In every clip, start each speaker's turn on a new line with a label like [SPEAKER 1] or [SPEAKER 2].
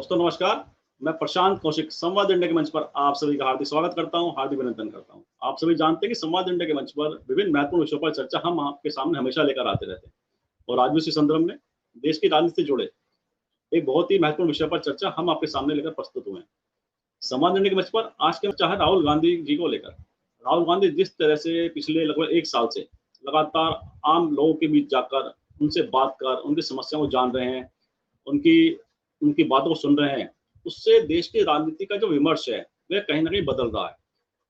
[SPEAKER 1] दोस्तों नमस्कार। मैं प्रशांत कौशिक संवाद इंडिया के मंच पर आप सभी का हार्दिक स्वागत करता हूं, हार्दिक अभिनंदन करता हूं। आप सभी जानते हैं कि संवाद इंडिया के मंच पर विभिन्न महत्वपूर्ण विषयों पर चर्चा हम आपके सामने हमेशा लेकर आते रहते हैं और आज भी इसी संदर्भ में देश की राजनीति से जुड़े एक बहुत ही महत्वपूर्ण विषय पर चर्चा हम आपके सामने लेकर प्रस्तुत हुए हैं। संवाद इंडिया के मंच पर आज के चाहे राहुल गांधी जी को लेकर। राहुल गांधी जिस तरह से पिछले लगभग 1 साल से लगातार आम लोगों के बीच जाकर उनसे बात कर उनकी समस्याओं को जान रहे हैं, उनकी उनकी बातों को सुन रहे हैं, उससे देश की राजनीति का जो विमर्श है, वह कहीं न कहीं बदल रहा है।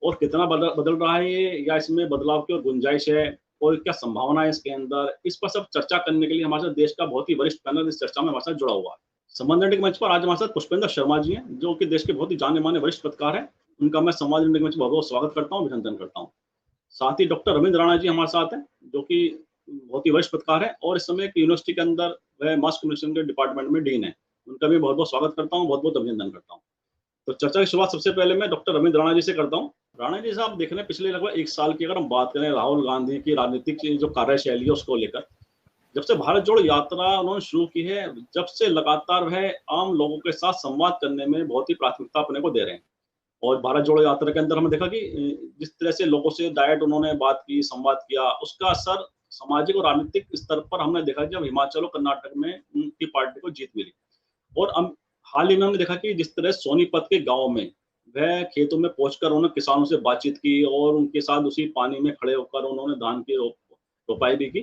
[SPEAKER 1] और कितना बदल रहा है ये या इसमें बदलाव की और गुंजाइश है और क्या संभावना है इसके अंदर, इस पर सब चर्चा करने के लिए हमारे साथ देश का बहुत ही वरिष्ठ पैनल इस चर्चा में हमारे साथ जुड़ा हुआ है। संवाद इंडिया के मंच पर आज हमारे साथ पुष्पेंद्र शर्मा जी हैं, जो कि देश के बहुत ही जाने-माने वरिष्ठ पत्रकार हैं। उनका मैं संवाद इंडिया के मंच पर बहुत-बहुत स्वागत करता हूँ, अभिनंदन करता हूँ। साथ ही डॉक्टर रविंद्र राणा जी हमारे साथ हैं, जो कि बहुत ही वरिष्ठ पत्रकार हैं और इस समय एक यूनिवर्सिटी के अंदर वह मास कम्युनिकेशन के डिपार्टमेंट में डीन है। उनका भी बहुत-बहुत स्वागत करता हूँ, बहुत-बहुत अभिनंदन करता हूँ। तो चर्चा की शुरुआत सबसे पहले मैं डॉक्टर रविंद्र राणा जी से करता हूँ। राणा जी साहब, देख रहे हैं पिछले लगभग 1 साल की अगर हम बात करें राहुल गांधी की राजनीतिक जो कार्यशैली है उसको लेकर, जब से भारत जोड़ो यात्रा उन्होंने शुरू की है, जब से लगातार वह आम लोगों के साथ संवाद करने में बहुत ही प्राथमिकता अपने को दे रहे हैं। और भारत जोड़ो यात्रा के अंदर हमने देखा कि जिस तरह से लोगों से डायरेक्ट उन्होंने बात की, संवाद किया, उसका असर सामाजिक और राजनीतिक स्तर पर हमने देखा कि जब हिमाचल और कर्नाटक में उनकी पार्टी को जीत मिली। और हाल ही में हमने देखा कि जिस तरह सोनीपत के गाँव में वह खेतों में पहुंचकर उन्होंने किसानों से बातचीत की और उनके साथ उसी पानी में खड़े होकर उन्होंने धान की रोपाई भी की।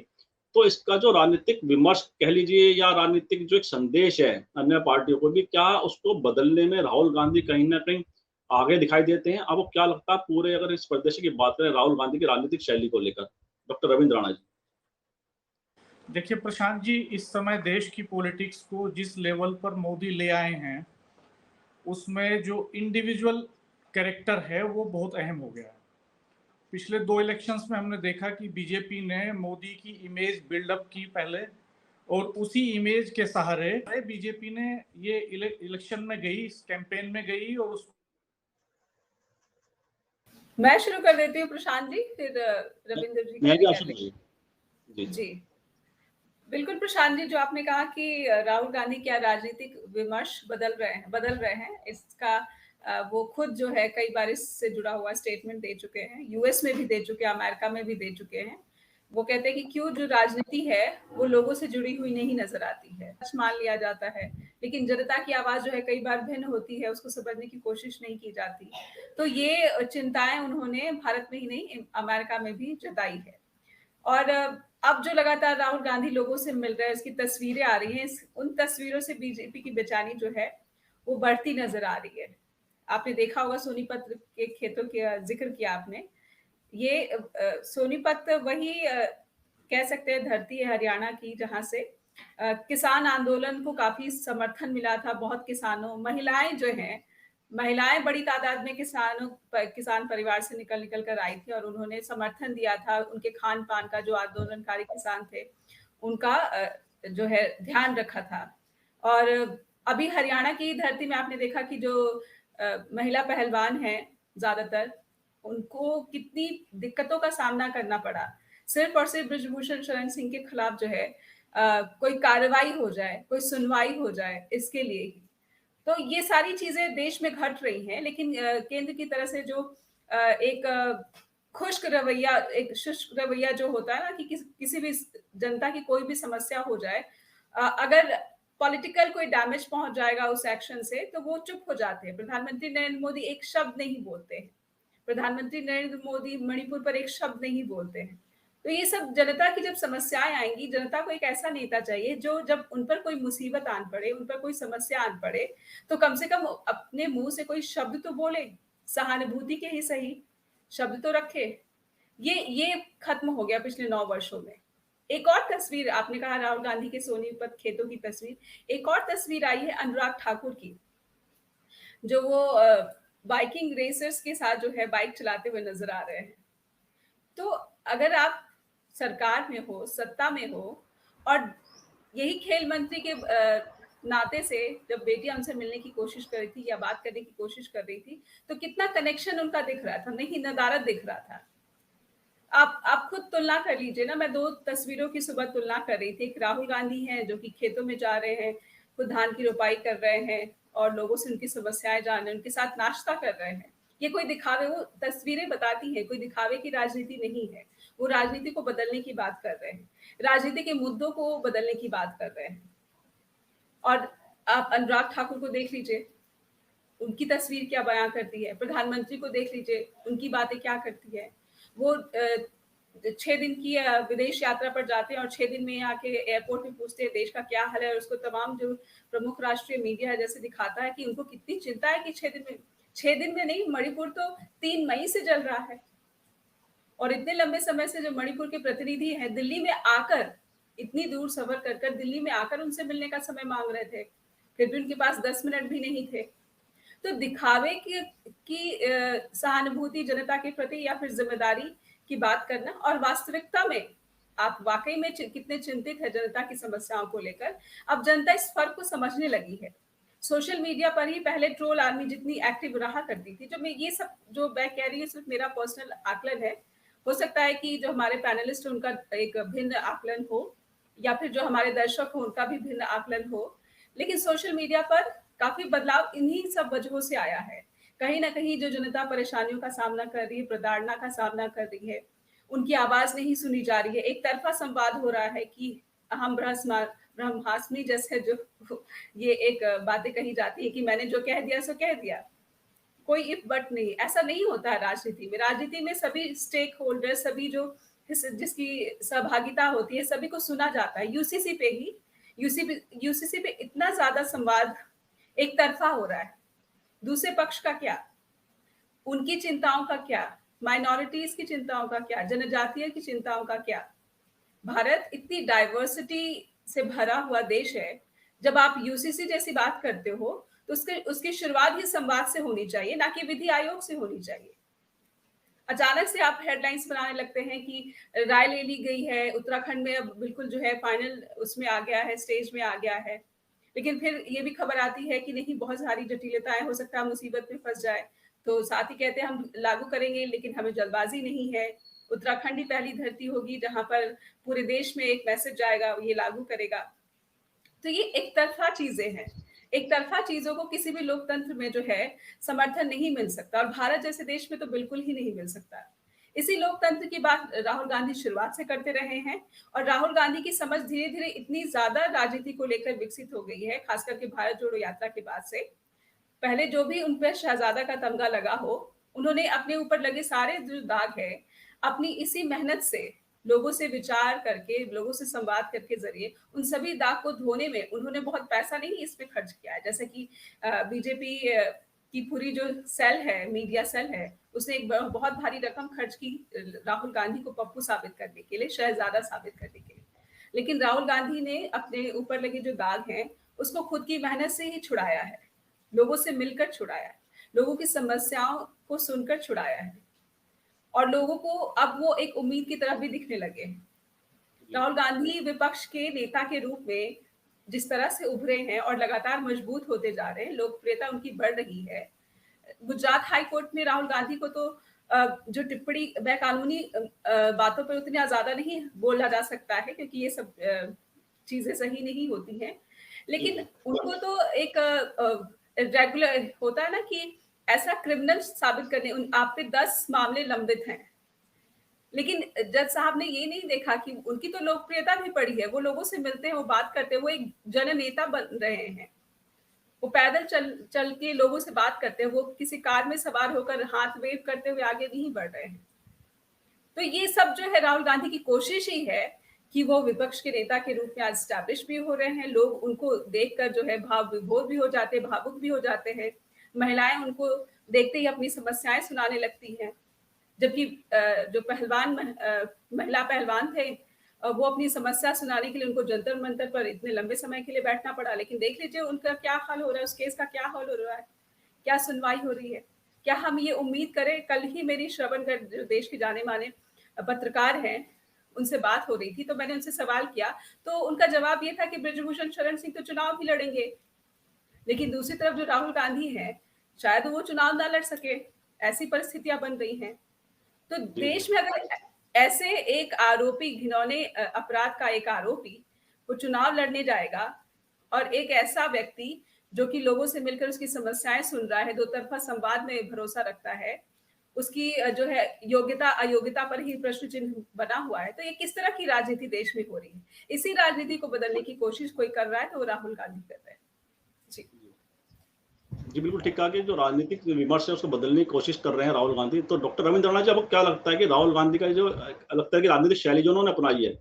[SPEAKER 1] तो इसका जो राजनीतिक विमर्श कह लीजिए या राजनीतिक जो एक संदेश है अन्य पार्टियों को भी, क्या उसको बदलने में राहुल गांधी कहीं न कहीं आगे दिखाई देते हैं? आपको क्या लगता है पूरे अगर इस परिदृश्य की बात करें राहुल गांधी की राजनीतिक शैली को लेकर? डॉक्टर रविंद्र राणा जी।
[SPEAKER 2] देखिए प्रशांत जी, इस समय देश की पॉलिटिक्स को जिस लेवल पर मोदी ले आए हैं, उसमें जो इंडिविजुअल कैरेक्टर है वो बहुत अहम हो गया है। पिछले 2 इलेक्शंस में हमने देखा कि बीजेपी ने मोदी की इमेज बिल्डअप की पहले, और उसी इमेज के सहारे बीजेपी ने ये इलेक्शन में गई, इस कैंपेन में गई और उस
[SPEAKER 3] मैं शुरू कर देती हूँ प्रशांत जी, फिर रविंद्र जी
[SPEAKER 1] मैं भी
[SPEAKER 3] कर
[SPEAKER 1] आपसे
[SPEAKER 3] लेंगे।
[SPEAKER 1] जी।
[SPEAKER 3] जी, बिल्कुल प्रशांत जी, जो आपने कहा कि राहुल गांधी क्या राजनीतिक विमर्श बदल रहे हैं, इसका वो खुद जो है कई बार इससे जुड़ा हुआ स्टेटमेंट दे चुके हैं, यूएस में भी दे चुके हैं, अमेरिका में भी दे चुके हैं। वो कहते हैं कि क्यों जो राजनीति है वो लोगों से जुड़ी हुई नहीं नजर आती है, मान लिया जाता है, लेकिन जनता की आवाज जो है कई बार भिन्न होती है, उसको समझने की कोशिश नहीं की जाती। तो ये चिंताएं उन्होंने भारत में ही नहीं, अमेरिका में भी जताई है। और अब जो लगातार राहुल गांधी लोगों से मिल रहे हैं, इसकी तस्वीरें आ रही हैं, उन तस्वीरों से बीजेपी की बेचैनी जो है वो बढ़ती नजर आ रही है। आपने देखा होगा सोनीपत के खेतों का जिक्र किया आपने। ये सोनीपत वही कह सकते हैं धरती है हरियाणा की, जहां से किसान आंदोलन को काफी समर्थन मिला था। बहुत किसानों, महिलाएं बड़ी तादाद में किसान परिवार से निकल कर आई थी और उन्होंने समर्थन दिया था। उनके खान पान का, जो आंदोलनकारी किसान थे उनका जो है ध्यान रखा था। और अभी हरियाणा की धरती में आपने देखा कि जो महिला पहलवान हैं ज्यादातर, उनको कितनी दिक्कतों का सामना करना पड़ा, सिर्फ और सिर्फ ब्रजभूषण शरण सिंह के खिलाफ जो है कोई कार्रवाई हो जाए, कोई सुनवाई हो जाए, इसके लिए ही। तो ये सारी चीजें देश में घट रही हैं, लेकिन केंद्र की तरफ से जो एक खुश्क रवैया, एक शुष्क रवैया जो होता है ना, कि किसी भी जनता की कोई भी समस्या हो जाए, अगर पॉलिटिकल कोई डैमेज पहुंच जाएगा उस एक्शन से, तो वो चुप हो जाते हैं। प्रधानमंत्री नरेंद्र मोदी एक शब्द नहीं बोलते हैं, प्रधानमंत्री नरेंद्र मोदी मणिपुर पर एक शब्द नहीं बोलते हैं। तो ये सब जनता की जब समस्याएं आएंगी, जनता को एक ऐसा नेता चाहिए जो जब उन पर कोई मुसीबत आन पड़े, उन पर कोई समस्या आन पड़े, तो कम से कम अपने मुंह से कोई शब्द तो बोले, सहानुभूति के ही सही शब्द तो रखे। ये खत्म हो गया पिछले 9 वर्षों में। एक और तस्वीर, आपने कहा राहुल गांधी के सोनीपत खेतों की तस्वीर, एक और तस्वीर आई है अनुराग ठाकुर की, जो वो बाइकिंग रेसर्स के साथ जो है बाइक चलाते हुए नजर आ रहे हैं। तो अगर आप सरकार में हो, सत्ता में हो, और यही खेल मंत्री के नाते से जब बेटी हमसे मिलने की कोशिश कर रही थी या बात करने की कोशिश कर रही थी, तो कितना कनेक्शन उनका दिख रहा था, नहीं नदारत दिख रहा था। आप खुद तुलना कर लीजिए ना। मैं 2 तस्वीरों की सुबह तुलना कर रही थी। एक राहुल गांधी हैं जो कि खेतों में जा रहे हैं, खुद धान की रोपाई कर रहे हैं, और लोगों से उनकी समस्याएं जान रहे हैं, उनके साथ नाश्ता कर रहे हैं। ये कोई दिखावे, वो तस्वीरें बताती हैं, कोई दिखावे की राजनीति नहीं है। वो राजनीति को बदलने की बात कर रहे हैं, राजनीति के मुद्दों को बदलने की बात कर रहे हैं। और आप अनुराग ठाकुर को देख लीजिए, उनकी तस्वीर क्या बयां करती है। प्रधानमंत्री को देख लीजिए, उनकी बातें क्या करती है। वो 6 दिन की विदेश यात्रा पर जाते हैं और 6 दिन में आके एयरपोर्ट में पूछते हैं देश का क्या हाल है, और उसको तमाम जो प्रमुख राष्ट्रीय मीडिया है जैसे दिखाता है कि उनको कितनी चिंता है कि 6 दिन में नहीं, मणिपुर तो 3 मई से जल रहा है। और इतने लंबे समय से जो मणिपुर के प्रतिनिधि हैं, दिल्ली में आकर, इतनी दूर सफर कर दिल्ली में आकर उनसे मिलने का समय मांग रहे थे, फिर भी उनके पास 10 मिनट भी नहीं थे। तो दिखावे की सहानुभूति जनता के प्रति या फिर जिम्मेदारी की बात करना, और वास्तविकता में आप वाकई में कितने चिंतित है जनता की समस्याओं को लेकर, अब जनता इस फर्क को समझने लगी है। सोशल मीडिया पर ही पहले ट्रोल आर्मी जितनी एक्टिव रहा करती थी, जो मैं ये सब जो मैं कह रही हूँ सिर्फ मेरा पर्सनल आकलन है, हो सकता है कि जो हमारे पैनलिस्ट है उनका एक भिन्न आकलन हो, या फिर जो हमारे दर्शक हो उनका भी भिन्न आकलन हो, लेकिन सोशल मीडिया पर काफी बदलाव इन्हीं सब वजहों से आया है। कहीं ना कहीं जो जनता परेशानियों का सामना कर रही है, प्रताड़ना का सामना कर रही है, उनकी आवाज नहीं सुनी जा रही है। एक तरफा संवाद हो रहा है कि हम ब्रह्मास्मि जैसे जो ये एक बातें कही जाती है कि मैंने जो कह दिया सो कह दिया, कोई इफ बट नहीं। ऐसा नहीं होता है राजनीति में। राजनीति में सभी स्टेक होल्डर, सभी जो जिसकी सहभागिता होती है, सभी को सुना जाता है। यूसीसी पे इतना ज्यादा संवाद एक तरफा हो रहा है। दूसरे पक्ष का क्या, उनकी चिंताओं का क्या, माइनॉरिटीज की चिंताओं का क्या, जनजातीय की चिंताओं का क्या। भारत इतनी डाइवर्सिटी से भरा हुआ देश है, जब आप यूसीसी जैसी बात करते हो तो उसकी शुरुआत ही संवाद से होनी चाहिए, ना कि विधि आयोग से होनी चाहिए। अचानक से आप हेडलाइंस बनाने लगते हैं कि राय ले ली गई है, उत्तराखंड में अब बिल्कुल जो है फाइनल उसमें आ गया है, स्टेज में आ गया है, लेकिन फिर ये भी खबर आती है कि नहीं, बहुत सारी जटिलताएं, हो सकता है मुसीबत में फंस जाए, तो साथ ही कहते हैं हम लागू करेंगे लेकिन हमें जल्दबाजी नहीं है। उत्तराखंड ही पहली धरती होगी जहां पर पूरे देश में एक मैसेज जाएगा, ये लागू करेगा। तो ये एक तरफा चीजें हैं। एक तरफा चीजों को किसी भी लोकतंत्र में जो है समर्थन नहीं मिल सकता, और भारत जैसे देश में तो बिल्कुल ही नहीं मिल सकता। इसी लोकतंत्र की बात राहुल गांधी शुरुआत से करते रहे हैं, और राहुल गांधी की समझ धीरे धीरे इतनी ज्यादा राजनीति को लेकर विकसित हो गई है, खास करके भारत जोड़ो यात्रा के बाद से। पहले जो भी उन पर शहजादा का तमगा लगा हो, उन्होंने अपने ऊपर लगे सारे जो दाग है, अपनी इसी मेहनत से, लोगों से विचार करके, लोगों से संवाद करके जरिए उन सभी दाग को धोने में उन्होंने बहुत पैसा नहीं इस पे खर्च किया है। जैसे कि बीजेपी की पूरी जो सेल है, मीडिया सेल है, उसने एक बहुत भारी रकम खर्च की राहुल गांधी को पप्पू साबित करने के लिए, शहजादा साबित करने के लिए। लेकिन राहुल गांधी ने अपने ऊपर लगे जो दाग हैं उसको खुद की मेहनत से ही छुड़ाया है, लोगों से मिलकर छुड़ाया है, लोगों की समस्याओं को सुनकर छुड़ाया है, और लोगों को अब वो एक उम्मीद की तरफ भी दिखने लगे। राहुल गांधी विपक्ष के नेता के रूप में जिस तरह से उभरे हैं और लगातार मजबूत होते जा रहे हैं, लोकप्रियता उनकी बढ़ रही है। गुजरात हाई कोर्ट में राहुल गांधी को तो जो टिप्पणी कानूनी बातों पर उतनी ज्यादा नहीं बोला जा सकता है, क्योंकि ये सब चीजें सही नहीं होती हैं, लेकिन उनको तो एक रेगुलर होता है ना कि ऐसा क्रिमिनल साबित करने, आप पे 10 मामले लंबित हैं, लेकिन जज साहब ने ये नहीं देखा कि उनकी तो लोकप्रियता भी बढ़ी है, वो लोगों से मिलते हैं, वो बात करते हैं, वो एक जननेता बन रहे हैं, वो पैदल चल के लोगों से बात करते हैं, वो किसी कार में सवार होकर हाथ वेव करते हुए आगे नहीं बढ़ रहे हैं। तो ये सब जो है राहुल गांधी की कोशिश ही है कि वो विपक्ष के नेता के रूप में आज स्टैब्लिश भी हो रहे हैं। लोग उनको देखकर जो है भाव विभोर भी हो जाते हैं, भावुक भी हो जाते हैं। महिलाएं उनको देखते ही अपनी समस्याएं सुनाने लगती हैं, जबकि जो महिला पहलवान थे, वो अपनी समस्या सुनाने के लिए उनको जंतर मंतर पर इतने लंबे समय के लिए बैठना पड़ा। लेकिन देख लीजिए उनका क्या हाल हो रहा है, उस केस का क्या हाल हो रहा है, क्या सुनवाई हो रही है। क्या हम ये उम्मीद करें? कल ही मेरी श्रवणगढ़ जो देश के जाने माने पत्रकार हैं, उनसे बात हो रही थी, तो मैंने उनसे सवाल किया, तो उनका जवाब ये था कि बृजभूषण शरण सिंह तो चुनाव भी लड़ेंगे, लेकिन दूसरी तरफ जो राहुल गांधी हैं, शायद वो चुनाव ना लड़ सके, ऐसी परिस्थितियां बन रही हैं। तो देश में अगर ऐसे एक आरोपी, घिनौने अपराध का एक आरोपी वो चुनाव लड़ने जाएगा, और एक ऐसा व्यक्ति जो कि लोगों से मिलकर उसकी समस्याएं सुन रहा है, दो तरफा संवाद में भरोसा रखता है, उसकी जो है योग्यता अयोग्यता पर ही प्रश्न चिन्ह बना हुआ है। तो ये किस तरह की राजनीति देश में हो रही है? इसी राजनीति को बदलने की कोशिश कोई कर रहा है तो वो राहुल गांधी कर रहे हैं। जी।
[SPEAKER 1] जी, बिल्कुल ठीक कहा कि जो राजनीतिक विमर्श है उसको बदलने की कोशिश कर रहे हैं राहुल गांधी। तो डॉक्टर रविंद्र राणा जी, आपको क्या लगता है कि राहुल गांधी का जो लगता है कि राजनीतिक शैली जो उन्होंने अपनाई है,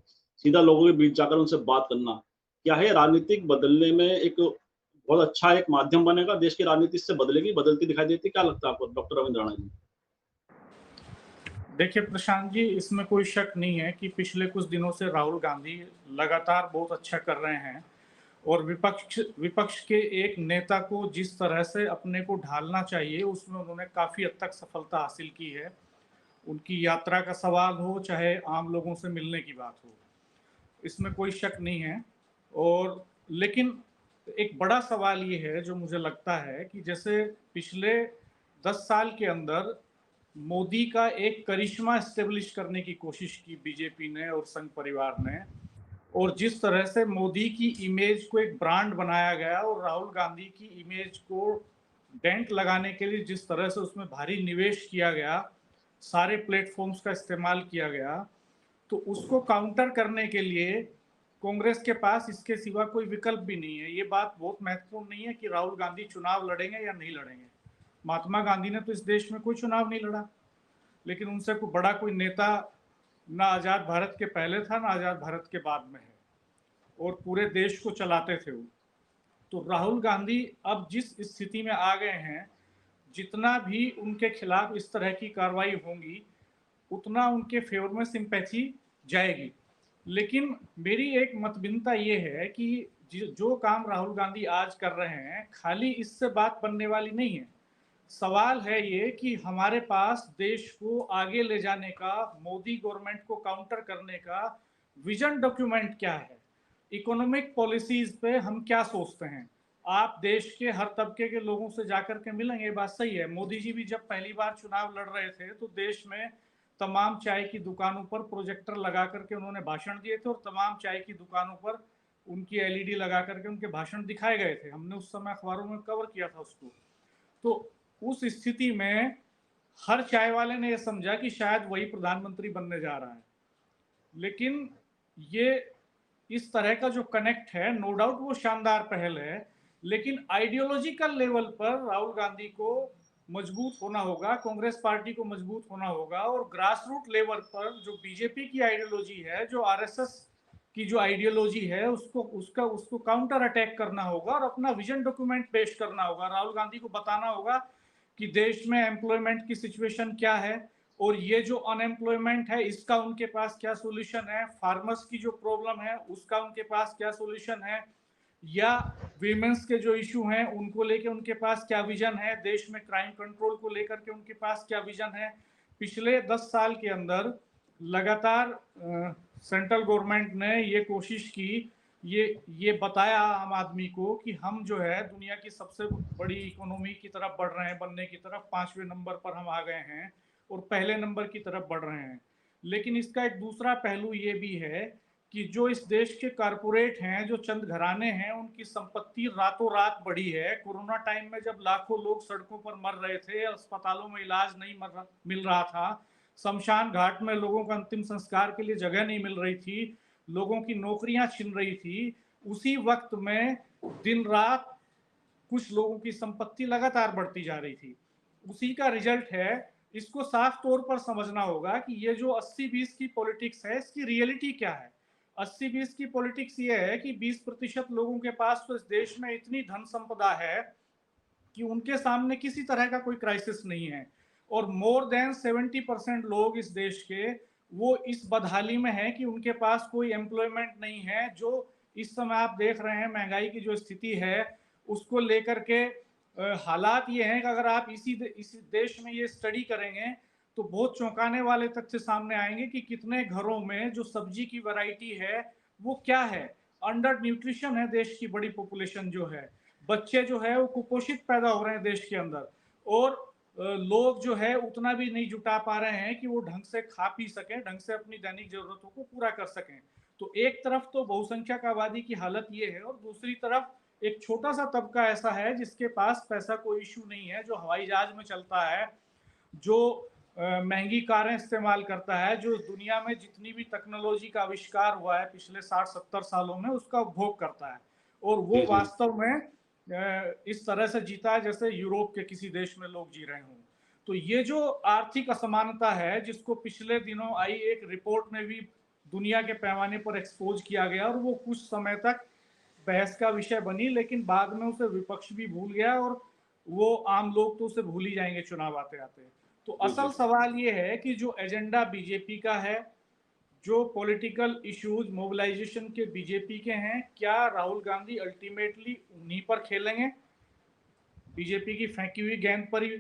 [SPEAKER 1] सीधा लोगों के बीच जाकर उनसे बात करना, क्या है राजनीतिक बदलने में एक बहुत अच्छा एक माध्यम बनेगा? देश की राजनीति इससे बदलेगी, बदलती दिखाई देती है? क्या लगता है आपको डॉक्टर रविंद्र राणा जी?
[SPEAKER 2] देखिए प्रशांत जी, इसमें कोई शक नहीं है कि पिछले कुछ दिनों से राहुल गांधी लगातार बहुत अच्छा कर रहे हैं और विपक्ष के एक नेता को जिस तरह से अपने को ढालना चाहिए उसमें उन्होंने काफ़ी हद तक सफलता हासिल की है। उनकी यात्रा का सवाल हो चाहे आम लोगों से मिलने की बात हो, इसमें कोई शक नहीं है। और लेकिन एक बड़ा सवाल ये है जो मुझे लगता है कि जैसे पिछले 10 साल के अंदर मोदी का एक करिश्मा एस्टेब्लिश करने की कोशिश की बीजेपी ने और संघ परिवार ने, और जिस तरह से मोदी की इमेज को एक ब्रांड बनाया गया और राहुल गांधी की इमेज को डेंट लगाने के लिए जिस तरह से उसमें भारी निवेश किया गया, सारे प्लेटफॉर्म्स का इस्तेमाल किया गया, तो उसको काउंटर करने के लिए कांग्रेस के पास इसके सिवा कोई विकल्प भी नहीं है। ये बात बहुत महत्वपूर्ण नहीं है कि राहुल गांधी चुनाव लड़ेंगे या नहीं लड़ेंगे। महात्मा गांधी ने तो इस देश में कोई चुनाव नहीं लड़ा, लेकिन उनसे कोई बड़ा कोई नेता ना आज़ाद भारत के पहले था ना आज़ाद भारत के बाद में है, और पूरे देश को चलाते थे वो। तो राहुल गांधी अब जिस स्थिति में आ गए हैं, जितना भी उनके खिलाफ इस तरह की कार्रवाई होंगी उतना उनके फेवर में सिंपैथी जाएगी। लेकिन मेरी एक मतभिन्नता ये है कि जो काम राहुल गांधी आज कर रहे हैं खाली इससे बात बनने वाली नहीं है। सवाल है ये कि हमारे पास देश को आगे ले जाने का, मोदी गवर्नमेंट को काउंटर करने का विजन डॉक्यूमेंट क्या है, इकोनॉमिक पॉलिसीज पे हम क्या सोचते हैं। आप देश के हर तबके के लोगों से जाकर के मिलेंगे, बात सही है। मोदी जी भी जब पहली बार चुनाव लड़ रहे थे तो देश में तमाम चाय की दुकानों पर प्रोजेक्टर लगा करके उन्होंने भाषण दिए थे और तमाम चाय की दुकानों पर उनकी एलईडी लगा करके उनके भाषण दिखाए गए थे। हमने उस समय अखबारों में कवर किया था उसको। तो उस स्थिति में हर चाय वाले ने यह समझा कि शायद वही प्रधानमंत्री बनने जा रहा है। लेकिन ये इस तरह का जो कनेक्ट है, नो डाउट वो शानदार पहल है, लेकिन आइडियोलॉजिकल लेवल पर राहुल गांधी को मजबूत होना होगा, कांग्रेस पार्टी को मजबूत होना होगा, और ग्रास रूट लेवल पर जो बीजेपी की आइडियोलॉजी है, जो आरएसएस की जो आइडियोलॉजी है, उसको काउंटर अटैक करना होगा और अपना विजन डॉक्यूमेंट पेश करना होगा। राहुल गांधी को बताना होगा कि देश में एम्प्लॉयमेंट की सिचुएशन क्या है और ये जो अनएम्प्लॉयमेंट है इसका उनके पास क्या सोल्यूशन है, फार्मर्स की जो प्रॉब्लम है उसका उनके पास क्या सोल्यूशन है, या वीमेंस के जो इशू हैं उनको लेके उनके पास क्या विजन है, देश में क्राइम कंट्रोल को लेकर के उनके पास क्या विजन है। पिछले 10 साल के अंदर लगातार सेंट्रल गवर्नमेंट ने ये कोशिश की, ये बताया आम आदमी को कि हम जो है दुनिया की सबसे बड़ी इकोनॉमी की तरफ बढ़ रहे हैं, बनने की तरफ 5वें नंबर पर हम आ गए हैं और पहले नंबर की तरफ बढ़ रहे हैं। लेकिन इसका एक दूसरा पहलू ये भी है कि जो इस देश के कारपोरेट हैं, जो चंद घराने हैं, उनकी संपत्ति रातों रात बढ़ी है। कोरोना टाइम में जब लाखों लोग सड़कों पर मर रहे थे, अस्पतालों में इलाज नहीं मिल रहा था, शमशान घाट में लोगों का अंतिम संस्कार के लिए जगह नहीं मिल रही थी, लोगों की नौकरियां छिन रही थी, उसी वक्त में दिन रात कुछ लोगों की संपत्ति लगातार बढ़ती जा रही थी। उसी का रिजल्ट है। इसको साफ तौर पर समझना होगा कि ये जो 80-20 की पॉलिटिक्स है, इसकी रियलिटी क्या है। 80-20 की पॉलिटिक्स ये है कि 20% लोगों के पास तो इस देश में इतनी धन संपदा है कि उनके सामने किसी तरह का कोई क्राइसिस नहीं है, और मोर देन 70% लोग इस देश के वो इस बदहाली में है कि उनके पास कोई एम्प्लॉयमेंट नहीं है। जो इस समय आप देख रहे हैं महंगाई की जो स्थिति है उसको लेकर के हालात ये हैं कि अगर आप इसी देश में ये स्टडी करेंगे तो बहुत चौंकाने वाले तथ्य सामने आएंगे कि कितने घरों में जो सब्जी की वैरायटी है वो क्या है, अंडर न्यूट्रिशन है देश की बड़ी पॉपुलेशन जो है, बच्चे जो है वो कुपोषित पैदा हो रहे हैं देश के अंदर, और लोग जो है उतना भी नहीं जुटा पा रहे हैं कि वो ढंग से खा पी सकें, ढंग से अपनी दैनिक जरूरतों को पूरा कर सकें। तो एक तरफ तो बहुसंख्यक आबादी की हालत ये है और दूसरी तरफ एक छोटा सा तबका ऐसा है जिसके पास पैसा कोई इशू नहीं है, जो हवाई जहाज में चलता है, जो महंगी कारें इस्तेमाल करता है, जो दुनिया में जितनी भी टेक्नोलॉजी का आविष्कार हुआ है पिछले 60-70 सालों में उसका उपभोग करता है, और वो
[SPEAKER 1] जी, जी।
[SPEAKER 2] वास्तव में इस तरह से जीता है जैसे यूरोप के किसी देश में लोग जी रहे हों। तो ये जो आर्थिक असमानता है, जिसको पिछले दिनों आई एक रिपोर्ट में भी दुनिया के पैमाने पर एक्सपोज किया गया, और वो कुछ समय तक बहस का विषय बनी, लेकिन बाद में उसे विपक्ष भी भूल गया और वो आम लोग तो उसे भूल ही जाएंगे चुनाव आते आते। तो
[SPEAKER 1] जी,
[SPEAKER 2] असल
[SPEAKER 1] जी।
[SPEAKER 2] सवाल ये है कि जो एजेंडा बीजेपी का है, जो पॉलिटिकल इश्यूज मोबिलाइजेशन के बीजेपी के हैं, क्या राहुल गांधी अल्टीमेटली उन्हीं पर खेलेंगे, बीजेपी की फेंकी हुई गेंद पर ही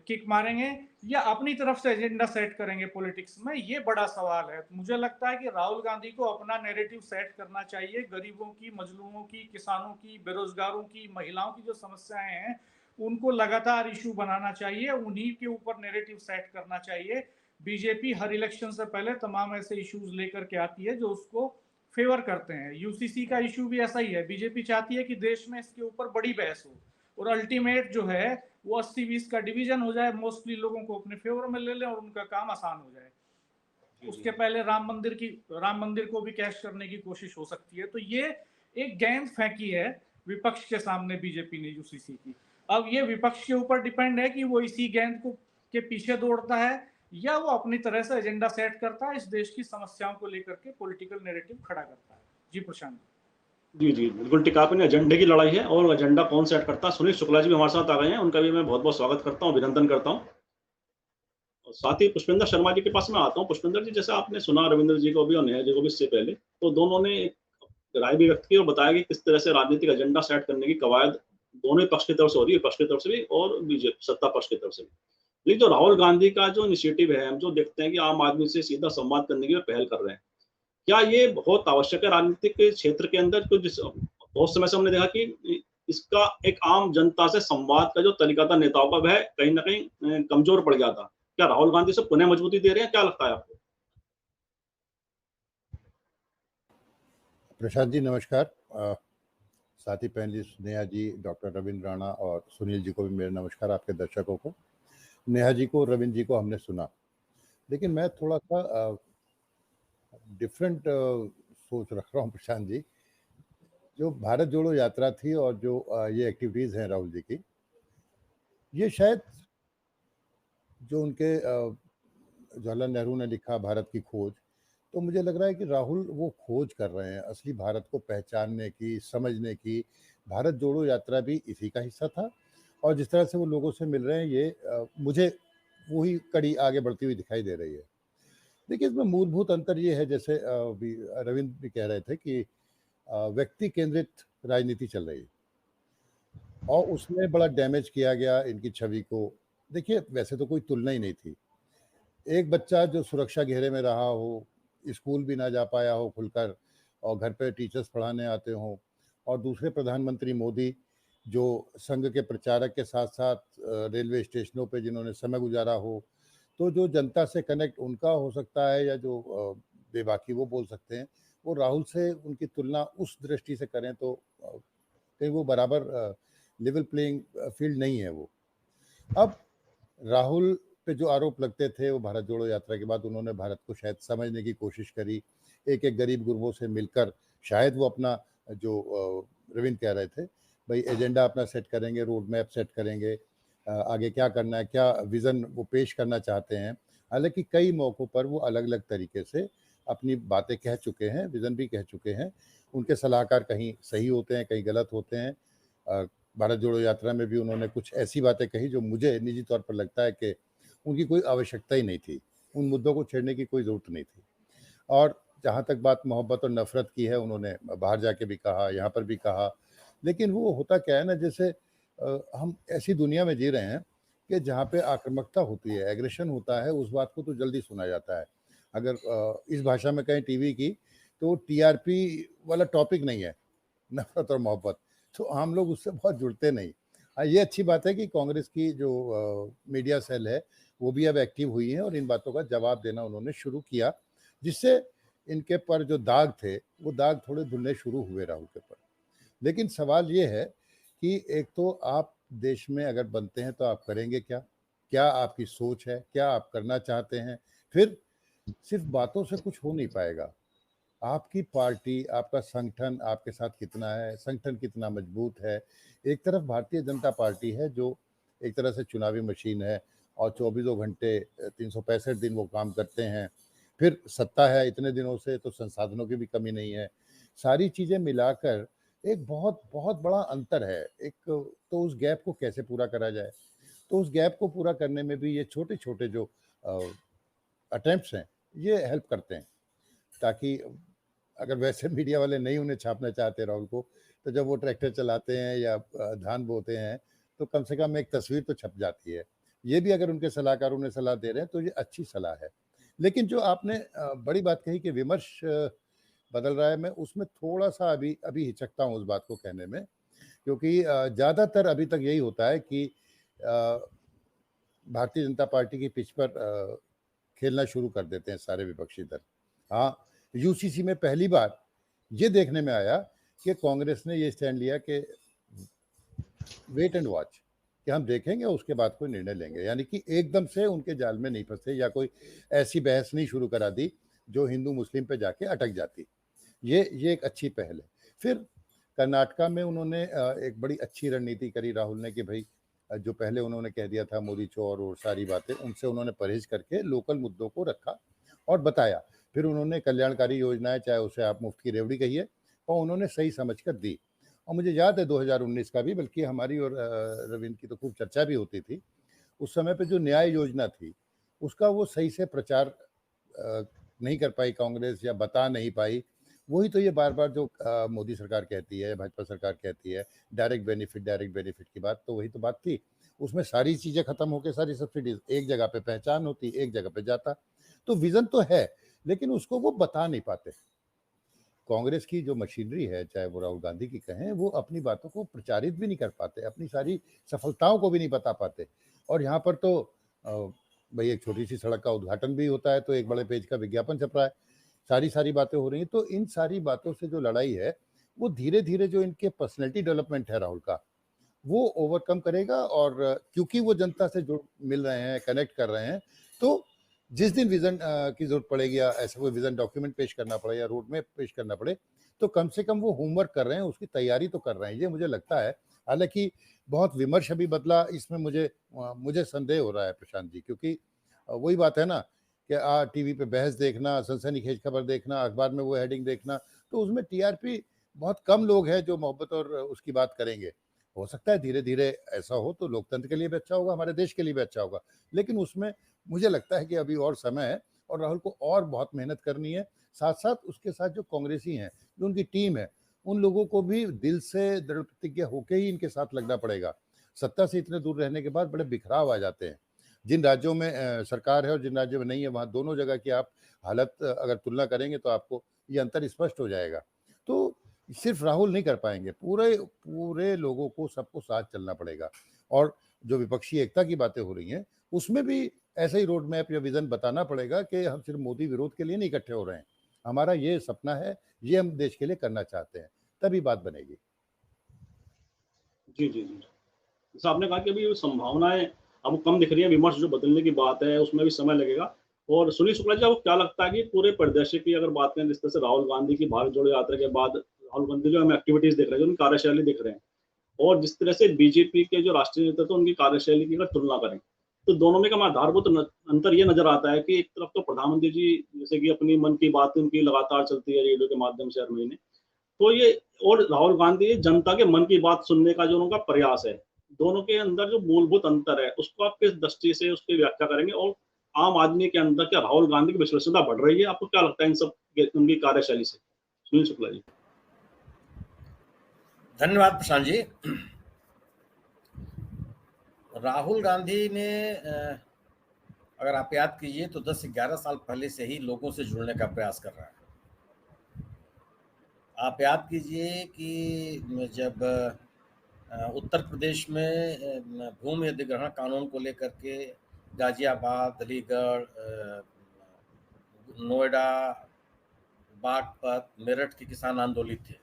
[SPEAKER 2] किक मारेंगे, या अपनी तरफ से एजेंडा सेट करेंगे पॉलिटिक्स में? ये बड़ा सवाल है। मुझे लगता है कि राहुल गांधी को अपना नैरेटिव सेट करना चाहिए। गरीबों की, मजलूमों की, किसानों की, बेरोजगारों की, महिलाओं की जो समस्याएं हैं उनको लगातार इशू बनाना चाहिए, उन्हीं के ऊपर नैरेटिव सेट करना चाहिए। बीजेपी हर इलेक्शन से पहले तमाम ऐसे इश्यूज लेकर के आती है जो उसको फेवर करते हैं। यूसीसी का इशू भी ऐसा ही है, बीजेपी चाहती है कि देश में इसके ऊपर बड़ी बहस हो, और अल्टीमेट जो है वो 80-20 का डिवीजन हो जाए, मोस्टली लोगों को अपने फेवर में ले लें और उनका काम आसान हो जाए।
[SPEAKER 1] जी,
[SPEAKER 2] उसके
[SPEAKER 1] जी।
[SPEAKER 2] पहले राम मंदिर को भी कैश करने की कोशिश हो सकती है। तो ये एक गेंद फेंकी है विपक्ष के सामने बीजेपी ने यूसीसी की। अब ये विपक्ष के ऊपर डिपेंड है कि वो इसी गेंद को के पीछे दौड़ता है, या वो अपनी तरह से एजेंडा सेट करता है, इस देश की समस्याओं को लेकर के पॉलिटिकल नैरेटिव खड़ा करता है। जी प्रशांत।
[SPEAKER 1] जी, जी, बिल्कुल टिका आपने, एजेंडे की लड़ाई है और एजेंडा कौन सेट करता है। सुनील शुक्ला जी भी हमारे साथ आ गए हैं, उनका भी मैं बहुत-बहुत स्वागत करता हूँ, अभिनंदन करता हूँ। और साथ ही पुष्पेंद्र शर्मा जी के पास मैं आता हूँ। पुष्पेंद्र जी, जैसे आपने सुना रविंद्र जी को भी और नेहा जी को भी इससे पहले, तो दोनों ने एक राय भी व्यक्त की और बताया कि किस तरह से राजनीतिक एजेंडा सेट करने की कवायद दोनों ही पक्ष की तरफ से हो रही है, विपक्ष की तरफ से भी और बीजेपी सत्ता पक्ष की तरफ से भी। लेकिन जो राहुल गांधी का जो इनिशिएटिव है, हम जो देखते हैं कि आम आदमी से सीधा संवाद करने की वे पहल कर रहे हैं। क्या ये बहुत आवश्यक है राजनीतिक के क्षेत्र के अंदर? तो जिस बहुत समय से हमने देखा कि इसका एक आम जनता से संवाद का जो तरीका था नेताओं का, वह कहीं न कहीं कमज़ोर पड़ गया था। क्या राहुल गांधी इसे पुनः मजबूती दे रहे हैं? क्या लगता है आपको?
[SPEAKER 4] प्रशांत जी नमस्कार। साथ ही पैनलिस्ट नेहा जी, डॉक्टर रविंद्र राणा और सुनील जी को भी मेरा नमस्कार, आपके दर्शकों को। नेहा जी को, रविंद्र जी को हमने सुना, लेकिन मैं थोड़ा सा डिफरेंट सोच रख रहा हूँ प्रशांत जी। जो भारत जोड़ो यात्रा थी और जो ये एक्टिविटीज़ हैं राहुल जी की, ये शायद जो उनके जवाहरलाल नेहरू ने लिखा भारत की खोज, तो मुझे लग रहा है कि राहुल वो खोज कर रहे हैं असली भारत को पहचानने की, समझने की। भारत जोड़ो यात्रा भी इसी का हिस्सा था, और जिस तरह से वो लोगों से मिल रहे हैं, ये मुझे वही कड़ी आगे बढ़ती हुई दिखाई दे रही है। देखिए, इसमें मूलभूत अंतर ये है, जैसे भी रविंद्र भी कह रहे थे कि व्यक्ति केंद्रित राजनीति चल रही है और उसमें बड़ा डैमेज किया गया इनकी छवि को। देखिए, वैसे तो कोई तुलना ही नहीं थी। एक बच्चा जो सुरक्षा घेरे में रहा हो, स्कूल भी ना जा पाया हो खुलकर, और घर पे टीचर्स पढ़ाने आते हों, और दूसरे प्रधानमंत्री मोदी जो संघ के प्रचारक के साथ साथ रेलवे स्टेशनों पे जिन्होंने समय गुजारा हो, तो जो जनता से कनेक्ट उनका हो सकता है, या जो बेबाकी वो बोल सकते हैं, वो राहुल से उनकी तुलना उस दृष्टि से करें तो कहीं वो बराबर लेवल प्लेइंग फील्ड नहीं है वो। अब राहुल पे जो आरोप लगते थे, वो भारत जोड़ो यात्रा के बाद उन्होंने भारत को शायद समझने की कोशिश करी, एक एक गरीब गुरबों से मिलकर शायद वो अपना जो रविंद्र कह रहे थे, भाई एजेंडा अपना सेट करेंगे, रोड मैप सेट करेंगे, आगे क्या करना है, क्या विज़न वो पेश करना चाहते हैं। हालांकि कई मौक़ों पर वो अलग अलग तरीके से अपनी बातें कह चुके हैं, विज़न भी कह चुके हैं। उनके सलाहकार कहीं सही होते हैं, कहीं गलत होते हैं। भारत जोड़ो यात्रा में भी उन्होंने कुछ ऐसी बातें कही जो मुझे निजी तौर पर लगता है कि उनकी कोई आवश्यकता ही नहीं थी, उन मुद्दों को छेड़ने की कोई ज़रूरत नहीं थी। और जहाँ तक बात मोहब्बत और नफ़रत की है, उन्होंने बाहर जाके भी कहा, यहाँ पर भी कहा। लेकिन वो होता क्या है ना, जैसे हम ऐसी दुनिया में जी रहे हैं कि जहाँ पे आक्रामकता होती है, एग्रेशन होता है, उस बात को तो जल्दी सुना जाता है। अगर इस भाषा में कहें टीवी की, तो टीआरपी वाला टॉपिक नहीं है नफ़रत और मोहब्बत, तो आम लोग उससे बहुत जुड़ते नहीं। हाँ, ये अच्छी बात है कि कांग्रेस की जो मीडिया सेल है, वो भी अब एक्टिव हुई है और इन बातों का जवाब देना उन्होंने शुरू किया, जिससे इनके पर जो दाग थे, वो दाग थोड़े धुलने शुरू हुए राहुल के पर। लेकिन सवाल ये है कि एक तो आप देश में अगर बनते हैं तो आप करेंगे क्या? क्या आपकी सोच है? क्या आप करना चाहते हैं? फिर सिर्फ बातों से कुछ हो नहीं पाएगा। आपकी पार्टी, आपका संगठन आपके साथ कितना है, संगठन कितना मजबूत है। एक तरफ भारतीय जनता पार्टी है जो एक तरह से चुनावी मशीन है और 24 घंटे 365 दिन वो काम करते हैं। फिर सत्ता है इतने दिनों से, तो संसाधनों की भी कमी नहीं है। सारी चीज़ें मिलाकर एक बहुत बहुत बड़ा अंतर है। एक तो उस गैप को कैसे पूरा करा जाए? तो उस गैप को पूरा करने में भी ये छोटे-छोटे जो अटेम्प्ट्स हैं, ये हेल्प करते हैं। ताकि अगर वैसे मीडिया वाले नहीं उन्हें छापना चाहते राहुल को, तो जब वो ट्रैक्टर चलाते हैं या धान बोते हैं, तो कम से कम एक तस्वीर तो छप जाती है। ये भी अगर उनके सलाहकार उन्हें सलाह दे रहे हैं, तो ये अच्छी सलाह है। लेकिन जो आपने बड़ी बात कही कि विमर्श बदल रहा है, मैं उसमें थोड़ा-सा अभी अभी हिचकता हूँ उस बात को कहने में, क्योंकि ज़्यादातर अभी तक यही होता है कि भारतीय जनता पार्टी की पिच पर खेलना शुरू कर देते हैं सारे विपक्षी दल। हाँ, यूसीसी में पहली बार ये देखने में आया कि कांग्रेस ने ये स्टैंड लिया कि वेट एंड वॉच, कि हम देखेंगे उसके बाद कोई निर्णय लेंगे। यानी कि एकदम से उनके जाल में नहीं फंसे या कोई ऐसी बहस नहीं शुरू करा दी जो हिंदू मुस्लिम पे जाके अटक जाती। ये एक अच्छी पहल है। फिर कर्नाटका में उन्होंने एक बड़ी अच्छी रणनीति करी राहुल ने कि भाई जो पहले उन्होंने कह दिया था मोदी चोर और सारी बातें, उनसे उन्होंने परहेज करके लोकल मुद्दों को रखा और बताया। फिर उन्होंने कल्याणकारी योजनाएं, चाहे उसे आप मुफ्त की रेवड़ी कहिए, और उन्होंने सही समझ कर दी। और मुझे याद है 2019 का भी, बल्कि हमारी और रविंद्र की तो खूब चर्चा भी होती थी। उस समय पे जो न्याय योजना थी, उसका वो सही से प्रचार नहीं कर पाई कांग्रेस, या बता नहीं पाई। वही तो ये बार-बार जो मोदी सरकार कहती है, भाजपा सरकार कहती है, डायरेक्ट बेनिफिट की बात, तो वही तो बात थी। उसमें सारी चीज़ें खत्म होके सारी सब्सिडीज़ एक जगह पे पहचान होती, एक जगह पे जाता। तो विज़न तो है, लेकिन उसको वो बता नहीं पाते। कांग्रेस की जो मशीनरी है, चाहे वो राहुल गांधी की कहें, वो अपनी बातों को प्रचारित भी नहीं कर पाते, अपनी सारी सफलताओं को भी नहीं बता पाते। और यहाँ पर तो भाई एक छोटी-सी सड़क का उद्घाटन भी होता है, तो एक बड़े पेज का विज्ञापन छप रहा है। सारी बातें हो रही हैं, तो इन सारी बातों से जो लड़ाई है, वो धीरे-धीरे जो इनके पर्सनैलिटी डेवलपमेंट है राहुल का, वो ओवरकम करेगा। और क्योंकि वो जनता से जुड़ मिल रहे हैं, कनेक्ट कर रहे हैं, तो जिस दिन विज़न की ज़रूरत पड़ेगी या ऐसा कोई विज़न डॉक्यूमेंट पेश करना पड़े या रोड मैप पेश करना पड़े, तो कम से कम वो होमवर्क कर रहे हैं, उसकी तैयारी तो कर रहे हैं, ये मुझे लगता है। हालाँकि बहुत विमर्श अभी बदला, इसमें मुझे संदेह हो रहा है प्रशांत जी, क्योंकि वही बात है ना कि टीवी पे बहस देखना, सनसनीखेज खबर देखना, अखबार में वो हेडिंग देखना, तो उसमें टीआरपी बहुत कम लोग हैं जो मोहब्बत और उसकी बात करेंगे। हो सकता है धीरे-धीरे ऐसा हो तो लोकतंत्र के लिए भी अच्छा होगा, हमारे देश के लिए भी अच्छा होगा। लेकिन उसमें मुझे लगता है कि अभी और समय है और राहुल को और बहुत मेहनत करनी है। साथ-साथ उसके साथ जो कांग्रेसी हैं, जो उनकी टीम है, उन लोगों को भी दिल से दृढ़ प्रतिज्ञ होके ही इनके साथ लगना पड़ेगा। सत्ता से इतने दूर रहने के बाद बड़े बिखराव आ जाते हैं। जिन राज्यों में सरकार है और जिन राज्यों में नहीं है, वहाँ दोनों जगह की आप हालत अगर तुलना करेंगे तो आपको ये अंतर स्पष्ट हो जाएगा। तो सिर्फ राहुल नहीं कर पाएँगे, पूरे पूरे लोगों को, सबको साथ चलना पड़ेगा। और जो विपक्षी एकता की बातें हो रही हैं, उसमें भी ऐसा ही रोड मैप या विज़न बताना पड़ेगा कि हम सिर्फ मोदी विरोध के लिए नहीं इकट्ठे हो रहे हैं। हमारा ये सपना है, ये हम देश के लिए करना चाहते हैं, तभी बात बनेगी।
[SPEAKER 1] जी, जी, जी। जैसा आपने कहा कि अभी संभावनाएँ अब कम दिख रही है, विमर्श जो बदलने की बात है, उसमें भी समय लगेगा। और सुनील शुक्ला जी, आपको क्या लगता है कि पूरे परिदृश्य की अगर बात करें, जिस तरह से राहुल गांधी की भारत जोड़ो यात्रा के बाद राहुल गांधी जो हमें एक्टिविटीज़ दिख रहे हैं, जो उनकी कार्यशैली दिख रहे हैं, और जिस तरह से बीजेपी के जो राष्ट्रीय नेता थे, उनकी कार्यशैली की अगर तुलना करें, तो दोनों में का आधारभूत अंतर ये नज़र आता है कि एक तरफ तो प्रधानमंत्री जी जैसे कि अपनी मन की बात उनकी लगातार चलती है रेडियो के माध्यम से हर महीने। तो ये, और राहुल गांधी जनता के मन की बात सुनने का जो उनका प्रयास है, दोनों के अंदर जो मूलभूत अंतर है, उसको आप किस दृष्टि से उसकी व्याख्या करेंगे? और आम आदमी के अंदर क्या राहुल गांधी की विश्वसनीयता बढ़ रही है? आपको क्या लगता है इन सब उनकी कार्यशैली से? सुनील शुक्ला जी।
[SPEAKER 5] धन्यवाद प्रशांत जी। राहुल गांधी ने अगर आप याद कीजिए तो 10-11 साल पहले से ही लोगों से जुड़ने का प्रयास कर रहा है। आप याद कीजिए कि जब उत्तर प्रदेश में भूमि अधिग्रहण कानून को लेकर के गाजियाबाद, अलीगढ़, नोएडा, बागपत, मेरठ के किसान आंदोलित थे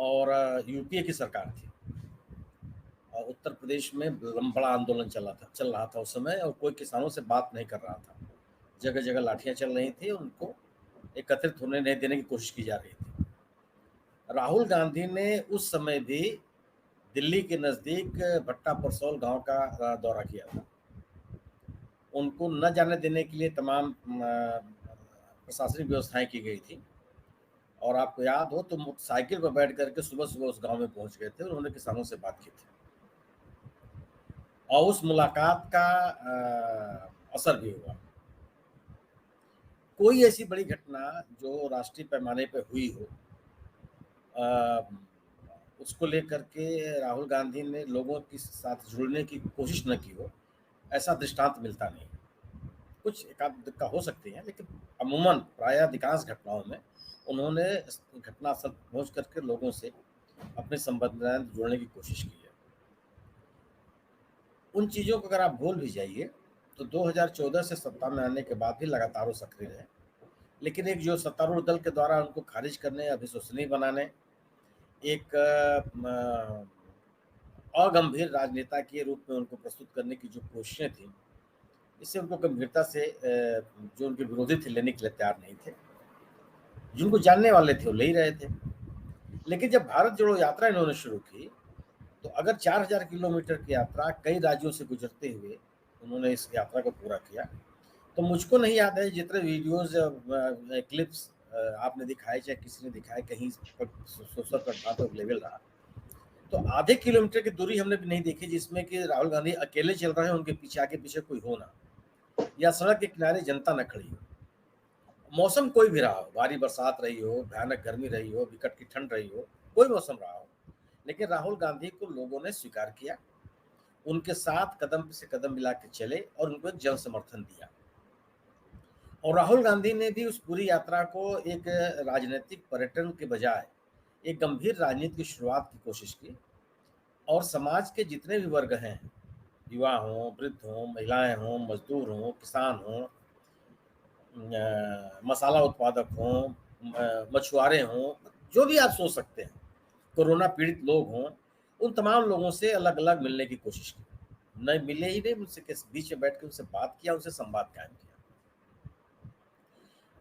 [SPEAKER 5] और यूपीए की सरकार थी और उत्तर प्रदेश में बड़ा आंदोलन चल रहा था उस समय, और कोई किसानों से बात नहीं कर रहा था। जगह जगह लाठियां चल रही थी, उनको एकत्रित होने नहीं देने की कोशिश की जा रही थी। राहुल गांधी ने उस समय भी दिल्ली के नज़दीक भट्टा परसौल गांव का दौरा किया था। उनको न जाने देने के लिए तमाम प्रशासनिक व्यवस्थाएं की गई थी, और आपको याद हो तो मोटरसाइकिल पर बैठ करके सुबह सुबह उस गांव में पहुंच गए थे। उन्होंने किसानों से बात की थी, और उस मुलाकात का असर भी हुआ। कोई ऐसी बड़ी घटना जो राष्ट्रीय पैमाने पर हुई हो, उसको लेकर के राहुल गांधी ने लोगों के साथ जुड़ने की कोशिश न की हो, ऐसा दृष्टांत मिलता नहीं। कुछ एकाध दुक्का हो सकती है, लेकिन अमूमन प्रायः अधिकांश घटनाओं में उन्होंने घटनास्थल पहुंच करके लोगों से अपने संबंध जोड़ने की कोशिश की है। उन चीज़ों को अगर आप भूल भी जाइए तो 2014 से सत्ता में आने के बाद भी लगातार वो सक्रिय रहे, लेकिन एक जो सत्तारूढ़ दल के द्वारा उनको खारिज करने, अविश्वसनीय बनाने, एक अगंभीर राजनेता के रूप में उनको प्रस्तुत करने की जो कोशिशें थी, इससे उनको गंभीरता से जो उनके विरोधी थे लेने के लिए तैयार नहीं थे। जिनको जानने वाले थे वो ले ही रहे थे। लेकिन जब भारत जोड़ो यात्रा इन्होंने शुरू की, तो अगर 4000 किलोमीटर की यात्रा कई राज्यों से गुजरते हुए उन्होंने इस यात्रा को पूरा किया, तो मुझको नहीं याद है जितने वीडियोज क्लिप्स आपने दिखाए, चाहे किसी ने दिखाए, कहीं सोशल प्लेटफॉर्म पर अवेलेबल रहा, तो आधे किलोमीटर की दूरी हमने भी नहीं देखी जिसमें कि राहुल गांधी अकेले चल रहे हैं, उनके पीछे आगे पीछे कोई हो ना, या सड़क के किनारे जनता न खड़ी हो। मौसम कोई भी रहा हो, भारी बरसात रही हो, भयानक गर्मी रही हो, विकट की ठंड रही हो, कोई मौसम रहा हो, लेकिन राहुल गांधी को लोगों ने स्वीकार किया, उनके साथ कदम से कदम मिला के चले और उनको एक जन समर्थन दिया। और राहुल गांधी ने भी उस पूरी यात्रा को एक राजनीतिक पर्यटन के बजाय एक गंभीर राजनीति की शुरुआत की कोशिश की, और समाज के जितने भी वर्ग हैं, युवा हों, वृद्ध हों, महिलाएं हों, मजदूर हों, किसान हों, मसाला उत्पादक हों, मछुआरे हों, जो भी आप सोच सकते हैं, कोरोना पीड़ित लोग हों, उन तमाम लोगों से अलग अलग मिलने की कोशिश की। नहीं मिले ही नहीं, उनसे बीच में बैठ के उनसे बात किया, उनसे संवाद कायम किया।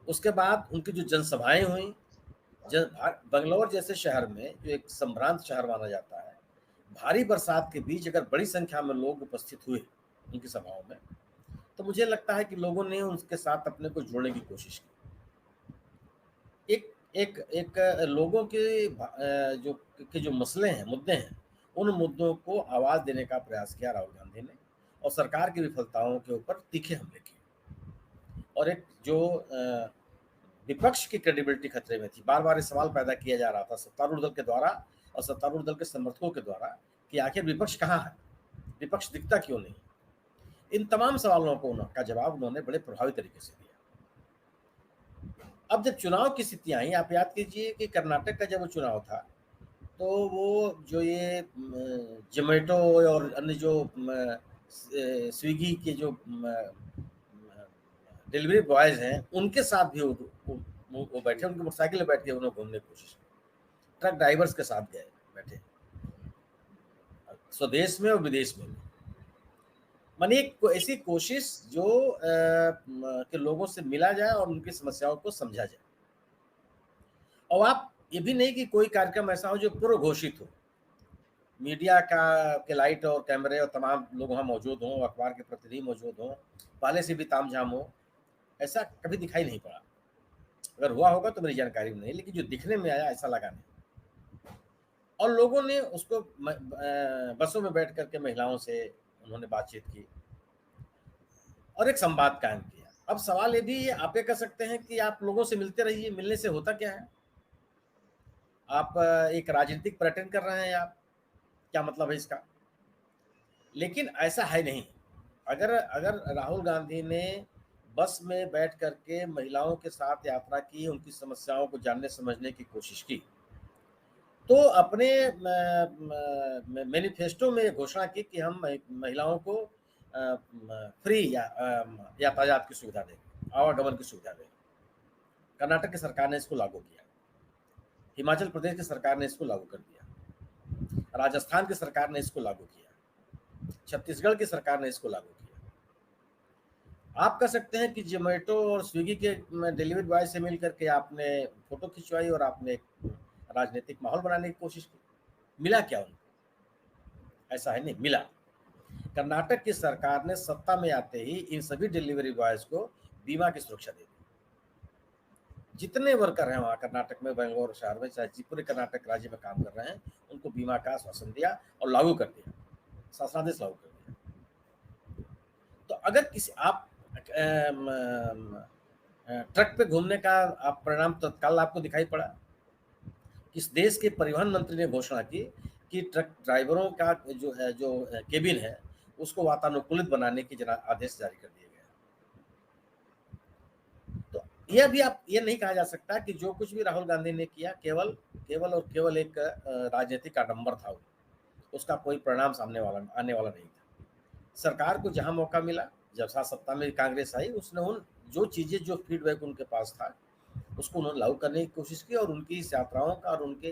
[SPEAKER 5] उसके बाद उनकी जो जनसभाएं हुई, बंगलौर जैसे शहर में, जो एक संभ्रांत शहर माना जाता है, भारी बरसात के बीच अगर बड़ी संख्या में लोग उपस्थित हुए उनकी सभाओं में, तो मुझे लगता है कि लोगों ने उनके साथ अपने को जोड़ने की कोशिश की। एक लोगों के जो मसले हैं, मुद्दे हैं, उन मुद्दों को आवाज देने का प्रयास किया राहुल गांधी ने, और सरकार की विफलताओं के ऊपर तीखे हमले किए। और एक जो विपक्ष की क्रेडिबिलिटी खतरे में थी, बार बार ये सवाल पैदा किया जा रहा था सत्तारूढ़ दल के द्वारा और सत्तारूढ़ दल के समर्थकों के द्वारा कि आखिर विपक्ष कहाँ है, विपक्ष दिखता क्यों नहीं। इन तमाम सवालों का जवाब उन्होंने बड़े प्रभावी तरीके से दिया। अब जब चुनाव की स्थितियां आई, आप याद कीजिए कि कर्नाटक का जब वो चुनाव था, तो वो जो ये जोमेटो और अन्य जो स्विगी के जो डिलीवरी बॉयज हैं, उनके साथ भी वो बैठे, उनकी मोटरसाइकिल में बैठ के उन्होंने घूमने की कोशिश की, ट्रक ड्राइवर्स के साथ गए बैठे, स्वदेश में और विदेश में। मानी एक ऐसी कोशिश जो के लोगों से मिला जाए और उनकी समस्याओं को समझा जाए। और आप ये भी नहीं कि कोई कार्यक्रम ऐसा हो जो पूर्व घोषित हो, मीडिया के लाइट और कैमरे और तमाम लोग वहाँ मौजूद हों, अखबार के प्रतिनिधि मौजूद हों, पहले से भी तामझाम हो, ऐसा कभी दिखाई नहीं पड़ा। अगर हुआ होगा तो मेरी जानकारी में नहीं, लेकिन जो दिखने में आया ऐसा लगा नहीं। और लोगों ने उसको बसों में बैठ करके महिलाओं से उन्होंने बातचीत की और एक संवाद कायम किया। अब सवाल ये भी आप ये कह सकते हैं कि आप लोगों से मिलते रहिए, मिलने से होता क्या है? आप एक राजनीतिक पर्यटन कर रहे हैं, आप क्या मतलब है इसका? लेकिन ऐसा है नहीं। अगर राहुल गांधी ने बस में बैठ करके महिलाओं के साथ यात्रा की, उनकी समस्याओं को जानने समझने की कोशिश की, तो अपने मैनिफेस्टो में घोषणा की कि हम महिलाओं को फ्री यातायात की सुविधा देंगे, आवागमन की सुविधा देंगे। कर्नाटक की सरकार ने इसको लागू किया। हिमाचल प्रदेश की सरकार ने इसको लागू कर दिया, राजस्थान की सरकार ने इसको लागू किया, छत्तीसगढ़ की सरकार ने इसको लागू किया। आप कह सकते हैं कि जोमेटो और स्विगी के डिलीवरी बॉय से मिलकर के आपने फोटो खिंचवाई और आपने राजनीतिक माहौल बनाने की कोशिश की। मिला क्या उनको? ऐसा है नहीं, मिला। कर्नाटक की सरकार ने सत्ता में आते ही इन सभी डिलीवरी बॉयज को बीमा की सुरक्षा दे दी। जितने वर्कर हैं वहां कर्नाटक में, बेंगलोर शहर में, चाहे पूरे कर्नाटक राज्य में काम कर रहे हैं, उनको बीमा का आश्वासन दिया और लागू कर दिया, शासनादेश लागू कर दिया। तो अगर किसी आप ट्रक पे घूमने का आप परिणाम तत्काल आपको दिखाई पड़ा। किस देश के परिवहन मंत्री ने घोषणा की कि ट्रक ड्राइवरों का जो है जो केबिन है उसको वातानुकूलित बनाने की आदेश जारी कर दिए गए। तो यह भी आप ये नहीं कहा जा सकता कि जो कुछ भी राहुल गांधी ने किया केवल और केवल एक राजनीतिक आडंबर था, उसका कोई परिणाम सामने वाला आने वाला नहीं था। सरकार को जहां मौका मिला, जब साथ सत्ता में कांग्रेस आई, उसने उन जो चीजें जो फीडबैक उनके पास था उसको उन्होंने लागू करने की कोशिश की और उनकी इस यात्राओं का और उनके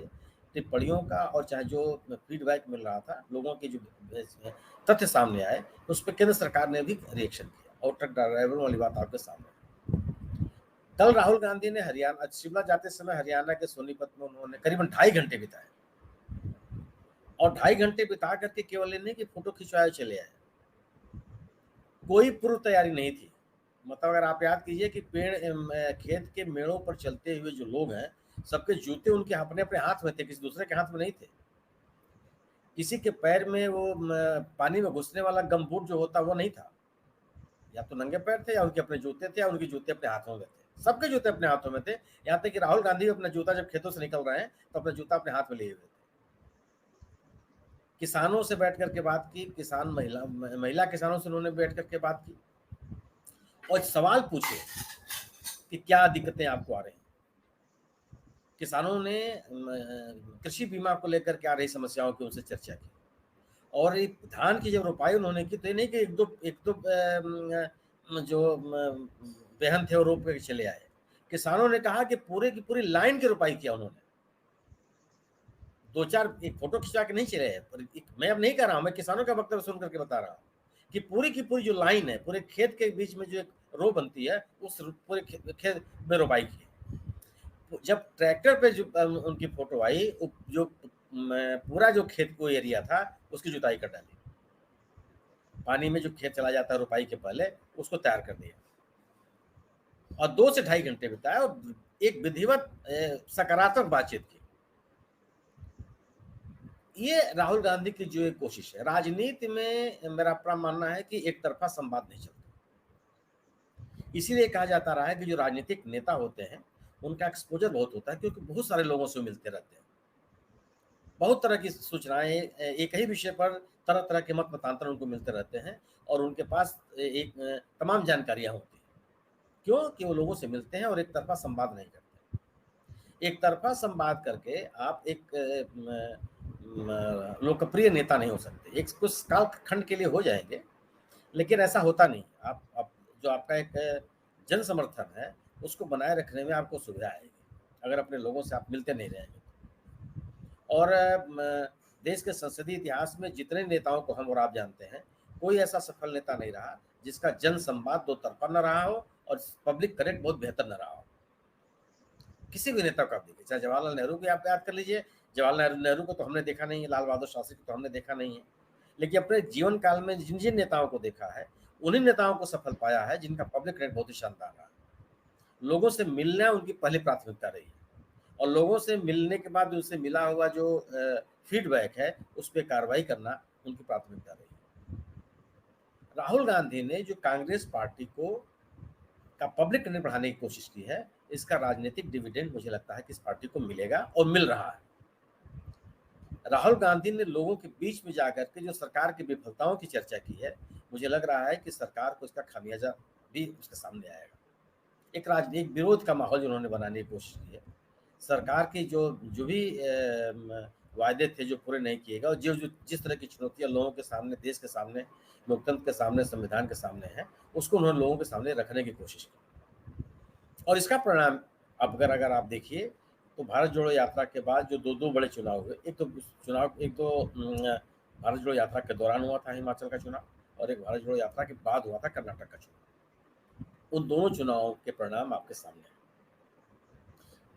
[SPEAKER 5] टिप्पणियों का और चाहे जो फीडबैक मिल रहा था, लोगों के जो तथ्य सामने आए, उस पर केंद्र सरकार ने भी रिएक्शन किया। और ट्रक ड्राइवर वाली बात आपके सामने। कल राहुल गांधी ने हरियाणा शिमला जाते समय हरियाणा के सोनीपत में उन्होंने करीबन 2.5 घंटे बिताए और 2.5 घंटे बिता करके केवल इन्हें कि फोटो खिंचवाए चले आए। कोई पूर्व तैयारी नहीं थी। मतलब अगर आप याद कीजिए कि खेत के मेड़ों पर चलते हुए जो लोग हैं, सबके जूते उनके अपने अपने हाथ में थे, किसी दूसरे के हाथ में नहीं थे। किसी के पैर में वो पानी में घुसने वाला गमबूट जो होता वो नहीं था। या तो नंगे पैर थे या उनके अपने जूते थे या उनके जूते अपने हाथों में थे। सबके जूते अपने हाथों में थे। यहाँ तक कि राहुल गांधी अपना जूता जब खेतों से निकल रहे हैं तो अपना जूता अपने हाथ में लिए हुए थे। किसानों से बैठ करके बात की, किसान महिला किसानों से उन्होंने बैठ करके बात की और सवाल पूछे कि क्या दिक्कतें आपको आ रही हैं। किसानों ने कृषि बीमा को लेकर के आ रही समस्याओं की उनसे चर्चा की और धान की जब रोपाई उन्होंने की तो नहीं कि एक दो जो बहन थे वो रोप के चले आए। किसानों ने कहा कि पूरे की पूरी लाइन की रोपाई किया उन्होंने। 2-4 एक फोटो खिंचा के नहीं चले हैं, पर मैं अब नहीं कर रहा हूं, मैं किसानों का वक्तव्य सुन करके बता रहा हूं कि पूरी की पूरी जो लाइन है, पूरे खेत के बीच में जो एक रो बनती है, उस पूरे खेत में रोपाई की। जब ट्रैक्टर पे जो उनकी फोटो आई, जो पूरा जो खेत को एरिया था उसकी जुताई कर डाली। पानी में जो खेत चला जाता है रोपाई के पहले, उसको तैयार कर दिया और 2 से 2.5 घंटे बिताए और एक विधिवत सकारात्मक बातचीत की। ये राहुल गांधी की जो एक कोशिश है। राजनीति में मेरा अपना मानना है कि एक तरफा संवाद नहीं चलता। इसीलिए कहा जाता रहा है कि जो राजनीतिक नेता होते हैं उनका एक्सपोजर बहुत होता है, क्योंकि बहुत सारे लोगों से मिलते रहते हैं। बहुत तरह की सूचनाएं एक ही विषय पर तरह तरह के मत मतांतर उनको मिलते रहते हैं और उनके पास एक तमाम जानकारियां होती हैं। क्यों? कि वो लोगों से मिलते हैं और एक तरफा संवाद नहीं करते। एक तरफा संवाद करके आप एक लोकप्रिय नेता नहीं हो सकते। एक कुछ काल खंड के लिए हो जाएंगे, लेकिन ऐसा होता नहीं। आप जो आपका एक जन समर्थन है उसको बनाए रखने में आपको सुविधा आएगी अगर अपने लोगों से आप मिलते नहीं रहेंगे। और देश के संसदीय इतिहास में जितने नेताओं को हम और आप जानते हैं, कोई ऐसा सफल नेता नहीं रहा जिसका जन संवाद दो तरफा न रहा हो और पब्लिक कनेक्ट बहुत बेहतर न रहा हो। किसी भी नेता को आप देखिए, चाहे जवाहरलाल नेहरू की आप याद कर लीजिए। जवाहरलाल नेहरू को तो हमने देखा नहीं है, लाल बहादुर शास्त्री को तो हमने देखा नहीं है, लेकिन अपने जीवन काल में जिन जिन नेताओं को देखा है उन्हीं नेताओं को सफल पाया है जिनका पब्लिक कनेक्ट बहुत ही शानदार रहा। लोगों से मिलना उनकी पहली प्राथमिकता रही है और लोगों से मिलने के बाद उनसे मिला हुआ जो फीडबैक है उस पर कार्रवाई करना उनकी प्राथमिकता रही है। राहुल गांधी ने जो कांग्रेस पार्टी को का पब्लिक कनेक्ट बढ़ाने की कोशिश की है, इसका राजनीतिक डिविडेंड मुझे लगता है कि इस पार्टी को मिलेगा और मिल रहा है। राहुल गांधी ने लोगों के बीच में जाकर के जो सरकार की विफलताओं की चर्चा की है, मुझे लग रहा है कि सरकार को इसका खामियाजा भी उसके सामने आएगा। एक विरोध का माहौल उन्होंने बनाने की कोशिश की है। सरकार की जो भी वायदे थे जो पूरे नहीं किए गए और जो जिस तरह की चुनौतियां लोगों के सामने, देश के सामने, लोकतंत्र के सामने, संविधान के सामने है, उसको उन्होंने लोगों के सामने रखने की कोशिश की। और इसका परिणाम अगर आप देखिए तो भारत जोड़ो यात्रा के बाद जो दो बड़े चुनाव हुए, एक तो भारत जोड़ो यात्रा के दौरान हुआ था हिमाचल का चुनाव, और एक भारत जोड़ो यात्रा के बाद हुआ था कर्नाटक का चुनाव। उन दोनों चुनावों के परिणाम आपके सामने हैं।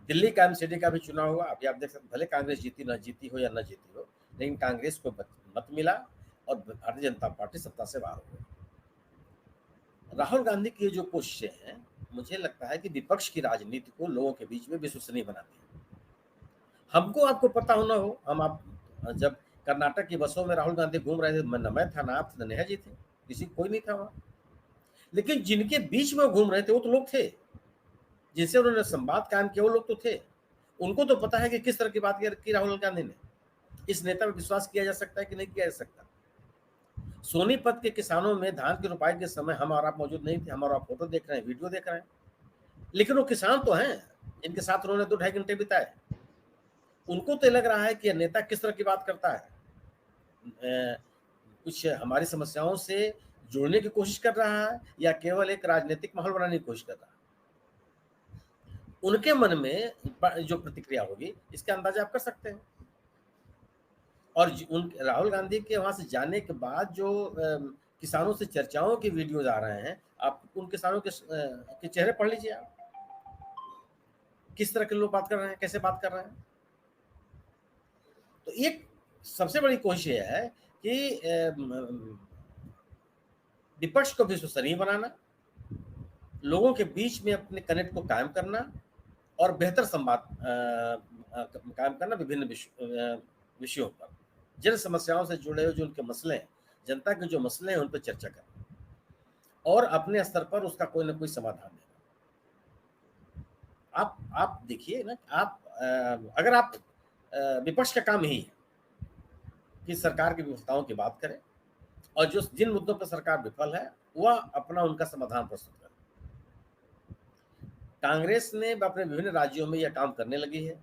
[SPEAKER 5] दिल्ली का एमसीडी का भी चुनाव हुआ, अभी आप देख सकते, भले कांग्रेस जीती न जीती हो या न जीती हो, लेकिन कांग्रेस को मत मिला और भारतीय जनता पार्टी सत्ता से बाहर हो गई। राहुल गांधी की जो कोशिशें हैं, मुझे लगता है कि विपक्ष की राजनीति को लोगों के बीच में विश्वसनीय बनाती है। हमको आपको पता हो ना हो, आप जब कर्नाटक की बसों में राहुल गांधी घूम रहे थे, न मैं था, ना आप थे, न नेहा जी थे, किसी कोई नहीं था वहां, लेकिन जिनके बीच में घूम रहे थे वो तो लोग थे, जिनसे उन्होंने संवाद कायम किया, वो लोग तो थे। उनको तो पता है कि किस तरह की बात की राहुल गांधी ने। इस नेता पर विश्वास किया जा सकता है कि नहीं किया जा सकता। सोनीपत के किसानों में धान की रुपाई के समय हम और आप मौजूद नहीं थे, हम और आप फोटो देख रहे हैं, वीडियो देख रहे हैं, लेकिन वो किसान तो हैं जिनके साथ उन्होंने 2-2.5 घंटे बिताए। उनको तो लग रहा है कि नेता किस तरह की बात करता है, कुछ हमारी समस्याओं से जोड़ने की कोशिश कर रहा है या केवल एक राजनीतिक माहौल बनाने की कोशिश कर रहा है। उनके मन में जो प्रतिक्रिया होगी, इसका अंदाजा आप कर सकते हैं। और राहुल गांधी के वहां से जाने के बाद जो किसानों से चर्चाओं के वीडियोज आ रहे हैं, आप उन किसानों के चेहरे पढ़ लीजिए, आप किस तरह के लोग बात कर रहे हैं, कैसे बात कर रहे हैं। तो एक सबसे बड़ी कोशिश यह है कि विपक्ष को विश्वसनीय बनाना, लोगों के बीच में अपने कनेक्ट को कायम करना और बेहतर संवाद कायम करना विभिन्न विषयों पर, जिन समस्याओं से जुड़े हुए जो उनके मसले हैं, जनता के जो मसले हैं उन पर चर्चा करना और अपने स्तर पर उसका कोई ना कोई समाधान देना। आप देखिए ना, अगर आप विपक्ष का काम यही है कि सरकार की विफलताओं की बात करें और जो जिन मुद्दों पर सरकार विफल है वह अपना उनका समाधान प्रस्तुत करे। कांग्रेस ने अपने विभिन्न राज्यों में यह काम करने लगी है।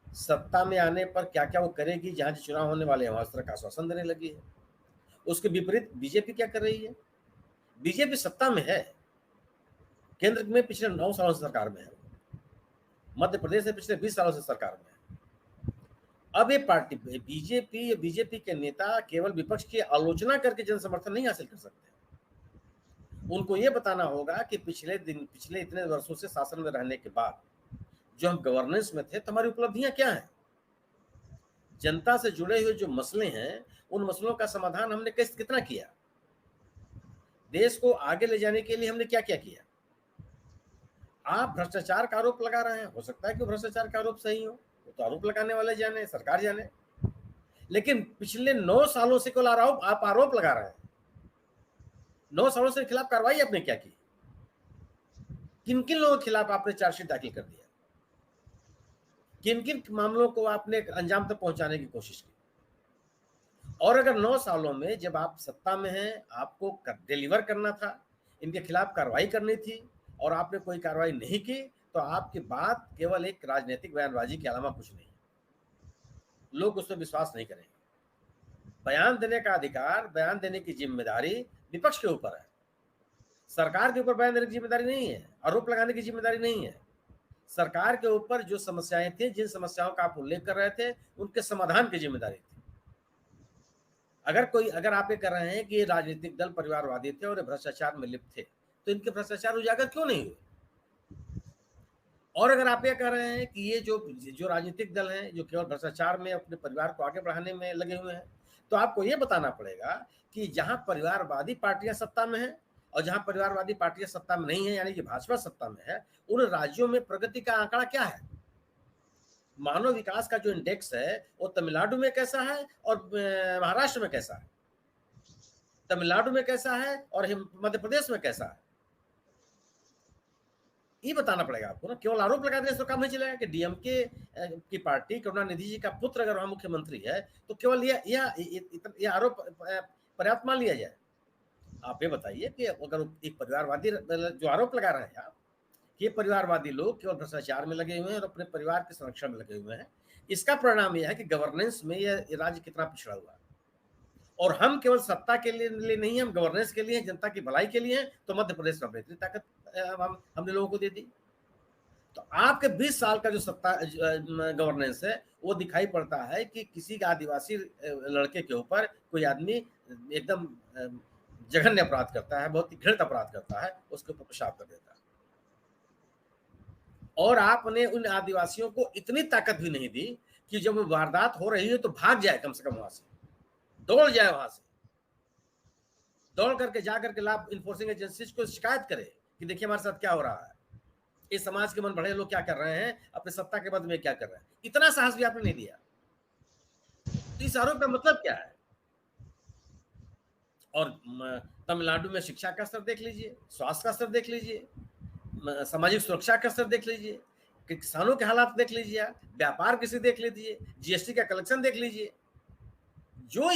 [SPEAKER 5] सत्ता में आने पर क्या क्या वो करेगी, जहां चुनाव होने वाले हैं वहां इस तरह का आश्वासन देने लगी है। उसके विपरीत बीजेपी क्या कर रही है? बीजेपी सत्ता में है, केंद्र में पिछले 9 सालों से सरकार में है, मध्य प्रदेश में पिछले 20 सालों से सरकार में है। अब ये पार्टी बीजेपी के नेता केवल विपक्ष की आलोचना करके जन समर्थन नहीं हासिल कर सकते। उनको ये बताना होगा कि पिछले इतने वर्षों से शासन में रहने के बाद जो हम गवर्नेंस में थे, तो हमारी उपलब्धियां क्या हैं, जनता से जुड़े हुए जो मसले हैं उन मसलों का समाधान हमने कितना किया, देश को आगे ले जाने के लिए हमने क्या क्या किया। आप भ्रष्टाचार का आरोप लगा रहे हैं, हो सकता है कि भ्रष्टाचार का आरोप सही हो, तो आरोप लगाने वाले जाने, सरकार जाने, लेकिन पिछले 9 सालों से केवल आप आरोप लगा रहे हैं। 9 सालों से खिलाफ कार्रवाई आपने क्या की, किन किन लोगों के खिलाफ आपने चार्जशीट दाखिल कर दिया, किन किन मामलों को आपने अंजाम तक पहुंचाने की कोशिश की। और अगर 9 सालों में जब आप सत्ता में हैं, आपको डिलीवर करना था, इनके खिलाफ कार्रवाई करनी थी और आपने कोई कार्रवाई नहीं की, तो आपकी बात केवल एक राजनीतिक बयानबाजी के अलावा कुछ नहीं, लोग उस पर विश्वास नहीं करेंगे। बयान देने का अधिकार, बयान देने की जिम्मेदारी विपक्ष के ऊपर है, सरकार के ऊपर बयान देने की जिम्मेदारी नहीं है, आरोप लगाने की जिम्मेदारी नहीं है। सरकार के ऊपर जो समस्याएं थी, जिन समस्याओं का आप उल्लेख कर रहे थे, उनके समाधान की जिम्मेदारी थी। अगर आप ये कर रहे हैं कि ये राजनीतिक दल परिवारवादी थे और भ्रष्टाचार में लिप्त थे, तो इनके भ्रष्टाचार उजागर क्यों नहीं हुए? और अगर आप ये कह रहे हैं कि ये जो राजनीतिक दल हैं जो केवल भ्रष्टाचार में अपने परिवार को आगे बढ़ाने में लगे हुए हैं, तो आपको ये बताना पड़ेगा कि जहां परिवारवादी पार्टियां सत्ता में हैं और जहां परिवारवादी पार्टियां सत्ता में नहीं है, यानी कि भाजपा सत्ता में है, उन राज्यों में प्रगति का आंकड़ा क्या है, मानव विकास का जो इंडेक्स है वो तमिलनाडु में कैसा है और महाराष्ट्र में कैसा है, तमिलनाडु में कैसा है और मध्य प्रदेश में कैसा है, ये बताना पड़ेगा आपको ना। केवल आरोप लगा देने से तो काम नहीं चलेगा कि डीएमके की पार्टी करुणानिधि जी का पुत्र अगर वहां मुख्यमंत्री है तो केवल ये आरोप पर्याप्त मान लिया जाए। आप ये बताइए कि अगर एक परिवारवादी जो आरोप लगा रहे हैं आप कि परिवारवादी लोग केवल भ्रष्टाचार में लगे हुए हैं और अपने परिवार के संरक्षण में लगे हुए हैं, इसका परिणाम यह है कि गवर्नेंस में यह राज्य कितना पिछड़ा हुआ है। और हम केवल सत्ता के लिए नहीं, हम गवर्नेंस के लिए, जनता की भलाई के लिए हैं, तो मध्य प्रदेश में बेहतरीन ताकत हमने लोगों को दे दी। तो आपके 20 साल का जो सत्ता गवर्नेंस है वो दिखाई पड़ता है कि किसी का आदिवासी लड़के के ऊपर कोई आदमी एकदम जघन्य अपराध करता है, बहुत ही घृणित अपराध करता है, उसके ऊपर पेशाब कर देता है। और आपने उन आदिवासियों को इतनी ताकत भी नहीं दी कि जब वो वारदात हो रही है तो भाग जाए, कम से कम वहां से दौड़ जाए, वहां से दौड़ करके जा करके लॉ इन्फोर्सिंग एजेंसीज को शिकायत करे कि देखिए हमारे साथ क्या हो रहा है, इस समाज के मन बढ़े लोग क्या कर रहे हैं, अपने सत्ता के बाद में क्या कर रहे हैं। इतना साहस भी आपने नहीं दिया। तो इस आरोप का मतलब क्या है? और तमिलनाडु में शिक्षा का स्तर देख लीजिए, स्वास्थ्य का स्तर देख लीजिए, सामाजिक सुरक्षा का स्तर देख लीजिए, किसानों के हालात देख लीजिए, व्यापार कृषि देख लीजिए, जीएसटी का कलेक्शन देख लीजिए। जो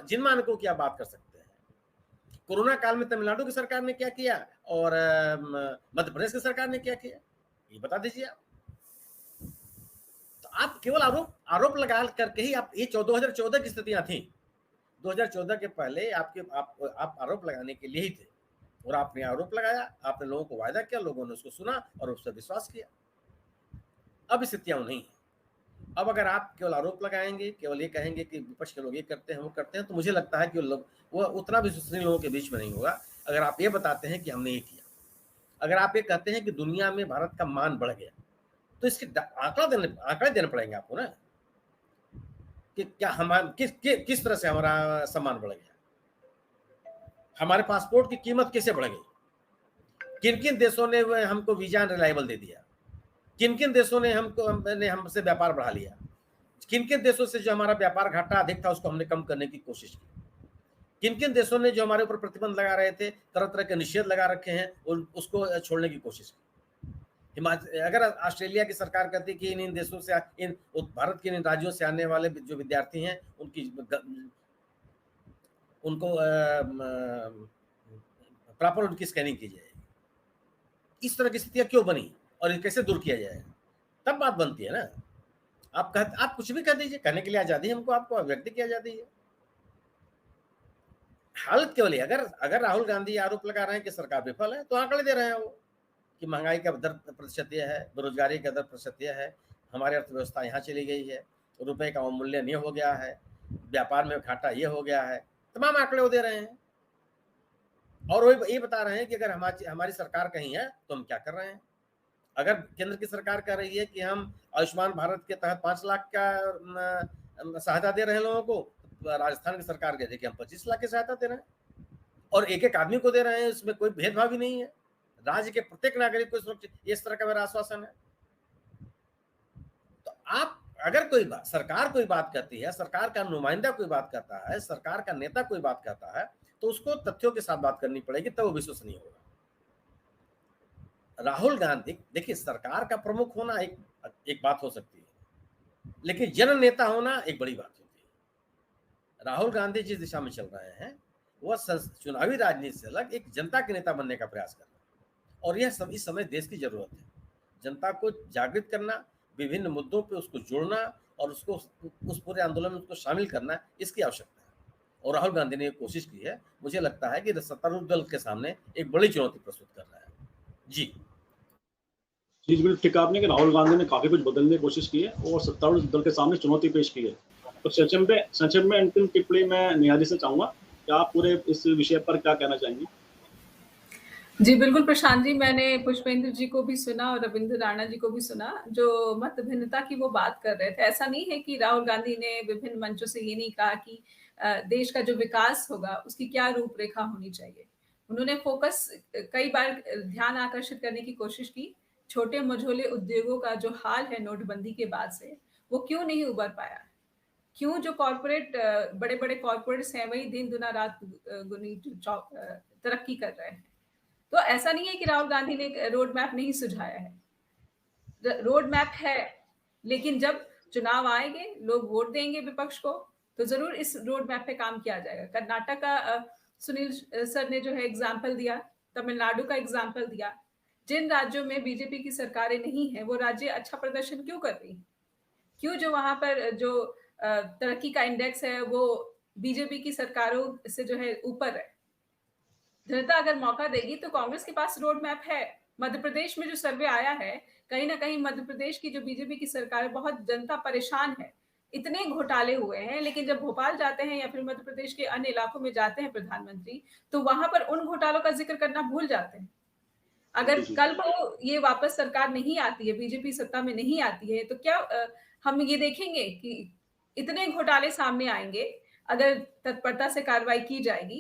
[SPEAKER 5] जिन मानकों की आप बात कर सकते हैं, कोरोना काल में तमिलनाडु की सरकार ने क्या किया और मध्य प्रदेश की सरकार ने क्या किया, ये बता दीजिए आप। तो आप केवल आरोप लगा करके ही आप, ये 2014 की स्थितियां थी। 2014 के पहले आप आरोप लगाने के लिए ही थे, और आपने आरोप लगाया, आपने लोगों को वायदा किया, लोगों ने उसको सुना और उस पर विश्वास किया। अब स्थितियां नहीं है। अब अगर आप केवल आरोप लगाएंगे, केवल ये कहेंगे कि विपक्ष के लोग ये करते हैं वो करते हैं, तो मुझे लगता है कि वो उतना विश्वसनीय लोगों के बीच में नहीं होगा। अगर आप ये बताते हैं कि हमने ये किया, अगर आप ये कहते हैं कि दुनिया में भारत का मान बढ़ गया, तो इसके आंकड़े देने पड़ेंगे आपको ना, कि क्या किस तरह से हमारा सम्मान बढ़ गया, हमारे पासपोर्ट की कीमत कैसे बढ़ गई, किन किन देशों ने हमको वीजा रिलायबल दे दिया, किन किन देशों ने हमसे व्यापार बढ़ा लिया, किन किन देशों से जो हमारा व्यापार घाटा अधिक था उसको हमने कम करने की कोशिश की, किन किन देशों ने जो हमारे ऊपर प्रतिबंध लगा रहे थे, तरह तरह के निषेध लगा रखे हैं, उसको छोड़ने की कोशिश की। अगर ऑस्ट्रेलिया की सरकार कहती कि इन देशों से, इन भारत के इन राज्यों से आने वाले जो विद्यार्थी हैं उनको प्रॉपर उनकी स्कैनिंग की जाएगी, इस तरह की स्थितियां क्यों बनी और ये कैसे दूर किया जाए, तब बात बनती है ना। आप कुछ भी कह दीजिए, कहने के लिए आजादी हमको, आपको अभिव्यक्ति की आजादी है। हालत केवल अगर राहुल गांधी आरोप लगा रहे हैं कि सरकार विफल है, तो आंकड़े दे रहे हैं वो कि महंगाई का दर प्रतिशत यह है, बेरोजगारी का दर प्रतिशत यह है, हमारी अर्थव्यवस्था यहाँ चली गई है, रुपए का अवमूल्यन ये हो गया है, व्यापार में घाटा ये हो गया है, तमाम आंकड़े वो दे रहे हैं। और वो ये बता रहे हैं कि अगर हमारी सरकार कहीं है तो हम क्या कर रहे हैं। अगर केंद्र की सरकार कह रही है कि हम आयुष्मान भारत के तहत 5 लाख का सहायता दे रहे हैं लोगों को, राजस्थान की सरकार कह रही है कि हम 25 लाख की सहायता दे रहे हैं, और एक एक आदमी को दे रहे हैं, इसमें कोई भेदभाव ही नहीं है। राज्य के प्रत्येक नागरिक को सुरक्षित, इस तरह का मेरा आश्वासन है। तो आप अगर सरकार कोई बात करती है, सरकार का नुमाइंदा कोई बात करता है, सरकार का नेता कोई बात करता है, तो उसको तथ्यों के साथ बात करनी पड़ेगी, तब वो विश्वसनीय होगा। राहुल गांधी, देखिए, सरकार का प्रमुख होना एक बात हो सकती है, लेकिन जन नेता होना एक बड़ी बात होती है। राहुल गांधी जिस दिशा में चल रहे हैं वह चुनावी राजनीति से अलग एक जनता के नेता बनने का प्रयास कर रहे हैं, और यह इस समय देश की जरूरत है। जनता को जागृत करना, विभिन्न मुद्दों पे उसको जोड़ना और उसको उस पूरे आंदोलन में उसको शामिल करना, इसकी आवश्यकता है। और राहुल गांधी ने एक कोशिश की है, मुझे लगता है कि सत्तारूढ़ दल के सामने एक बड़ी चुनौती प्रस्तुत कर रहा है। जी
[SPEAKER 1] बिल्कुल ठीक आपने कि राहुल गांधी ने काफी कुछ बदलने की कोशिश की है और सत्तारूढ़ दल के सामने चुनौती पेश की है। तो संक्षेप में अंतिम टिप्पणी मैं नेहा जी से चाहूंगा कि आप पूरे इस विषय पर क्या कहना चाहेंगे।
[SPEAKER 3] जी बिल्कुल प्रशांत जी, मैंने पुष्पेंद्र जी को भी सुना और रविंद्र राणा जी को भी सुना, जो मत भिन्नता की वो बात कर रहे थे। ऐसा नहीं है कि राहुल गांधी ने विभिन्न मंचों से ये नहीं कहा कि देश का जो विकास होगा उसकी क्या रूपरेखा होनी चाहिए। उन्होंने फोकस कई बार ध्यान आकर्षित करने की कोशिश की, छोटे मझोले उद्योगों का जो हाल है नोटबंदी के बाद से, वो क्यों नहीं उबर पाया, क्यों जो कॉर्पोरेट बड़े बड़े कॉर्पोरेट्स हैं वही दिन दुना रात गुनी तरक्की कर रहे हैं। तो ऐसा नहीं है कि राहुल गांधी ने रोड मैप नहीं सुझाया है, रोड मैप है, लेकिन जब चुनाव आएंगे, लोग वोट देंगे विपक्ष को, तो जरूर इस रोड मैप पे काम किया जाएगा। कर्नाटक का सुनील सर ने जो है एग्जाम्पल दिया, तमिलनाडु का एग्जाम्पल दिया। जिन राज्यों में बीजेपी की सरकारें नहीं है, वो राज्य अच्छा प्रदर्शन क्यों कर रही, क्यों जो वहां पर जो तरक्की का इंडेक्स है वो बीजेपी की सरकारों से जो है ऊपर है। जनता अगर मौका देगी तो कांग्रेस के पास रोड मैप है, मध्य प्रदेश में जो सर्वे आया है, कहीं ना कहीं मध्य प्रदेश की जो बीजेपी की सरकार है, बहुत जनता परेशान है, इतने घोटाले हुए हैं, लेकिन जब भोपाल जाते हैं या फिर मध्य प्रदेश के अन्य इलाकों में जाते हैं प्रधानमंत्री, तो वहां पर उन घोटालों का जिक्र करना भूल जाते हैं। अगर कल को ये वापस सरकार नहीं आती है, बीजेपी सत्ता में नहीं आती है, तो क्या हम ये देखेंगे कि इतने घोटाले सामने आएंगे अगर तत्परता से कार्रवाई की जाएगी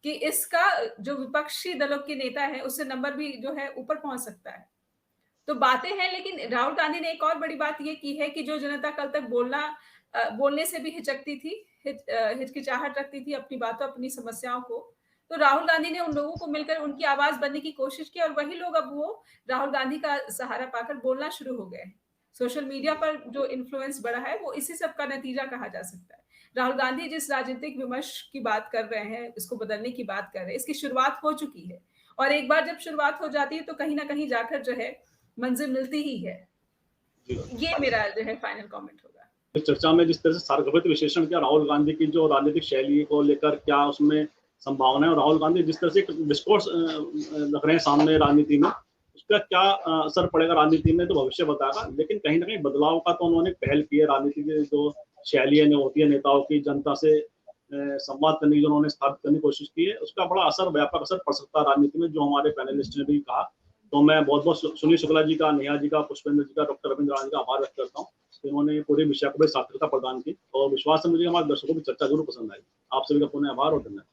[SPEAKER 3] कि इसका जो विपक्षी दलों के नेता है उससे नंबर भी जो है ऊपर पहुंच सकता है। तो बातें हैं, लेकिन राहुल गांधी ने एक और बड़ी बात ये की है कि जो जनता कल तक बोलने से भी हिचकती थी, हिचकिचाहट रखती थी अपनी बातों, अपनी समस्याओं को, तो राहुल गांधी ने उन लोगों को मिलकर उनकी आवाज बनने की कोशिश की और वही लोग अब वो राहुल गांधी का सहारा पाकर बोलना शुरू हो गए। सोशल मीडिया पर जो इन्फ्लुएंस बढ़ा है वो इसी सब का नतीजा कहा जा सकता है। राहुल गांधी जिस राजनीतिक विमर्श की बात कर रहे हैं, इसको बदलने की बात कर रहे हैं, इसकी शुरुआत हो चुकी है और एक बार जब शुरुआत हो जाती है तो कहीं ना कहीं जाकर जो है मंजिल मिलती ही है। ये मेरा जो है फाइनल कमेंट होगा।
[SPEAKER 1] इस चर्चा में जिस तरह से सारगर्भित विश्लेषण किया राहुल गांधी की जो राजनीतिक शैली को लेकर, क्या उसमें संभावना है, और राहुल गांधी जिस तरह से एक डिस्कोर्स रख रहे हैं सामने राजनीति में, उसका क्या असर पड़ेगा राजनीति में, तो भविष्य बताएगा। लेकिन कहीं ना कहीं बदलाव का तो उन्होंने पहल की है। राजनीति की जो शैली है, होती है नेताओं की, जनता से संवाद करने की जो उन्होंने स्थापित करने की कोशिश की है, उसका बड़ा असर, व्यापक असर पड़ सकता है राजनीति में, जो हमारे पैनलिस्ट ने भी कहा। तो मैं बहुत बहुत सुनील शुक्ला जी का, नेहा जी का, पुष्पेंद्र जी का, डॉक्टर रविंद्र राणा जी का आभार व्यक्त करता हूँ। इन्होंने पूरे विषय को भी सार्थकता प्रदान की और विश्वास है मुझे हमारे दर्शकों की चर्चा जरूर पसंद आई। आप सभी का पुनः आभार और धन्यवाद।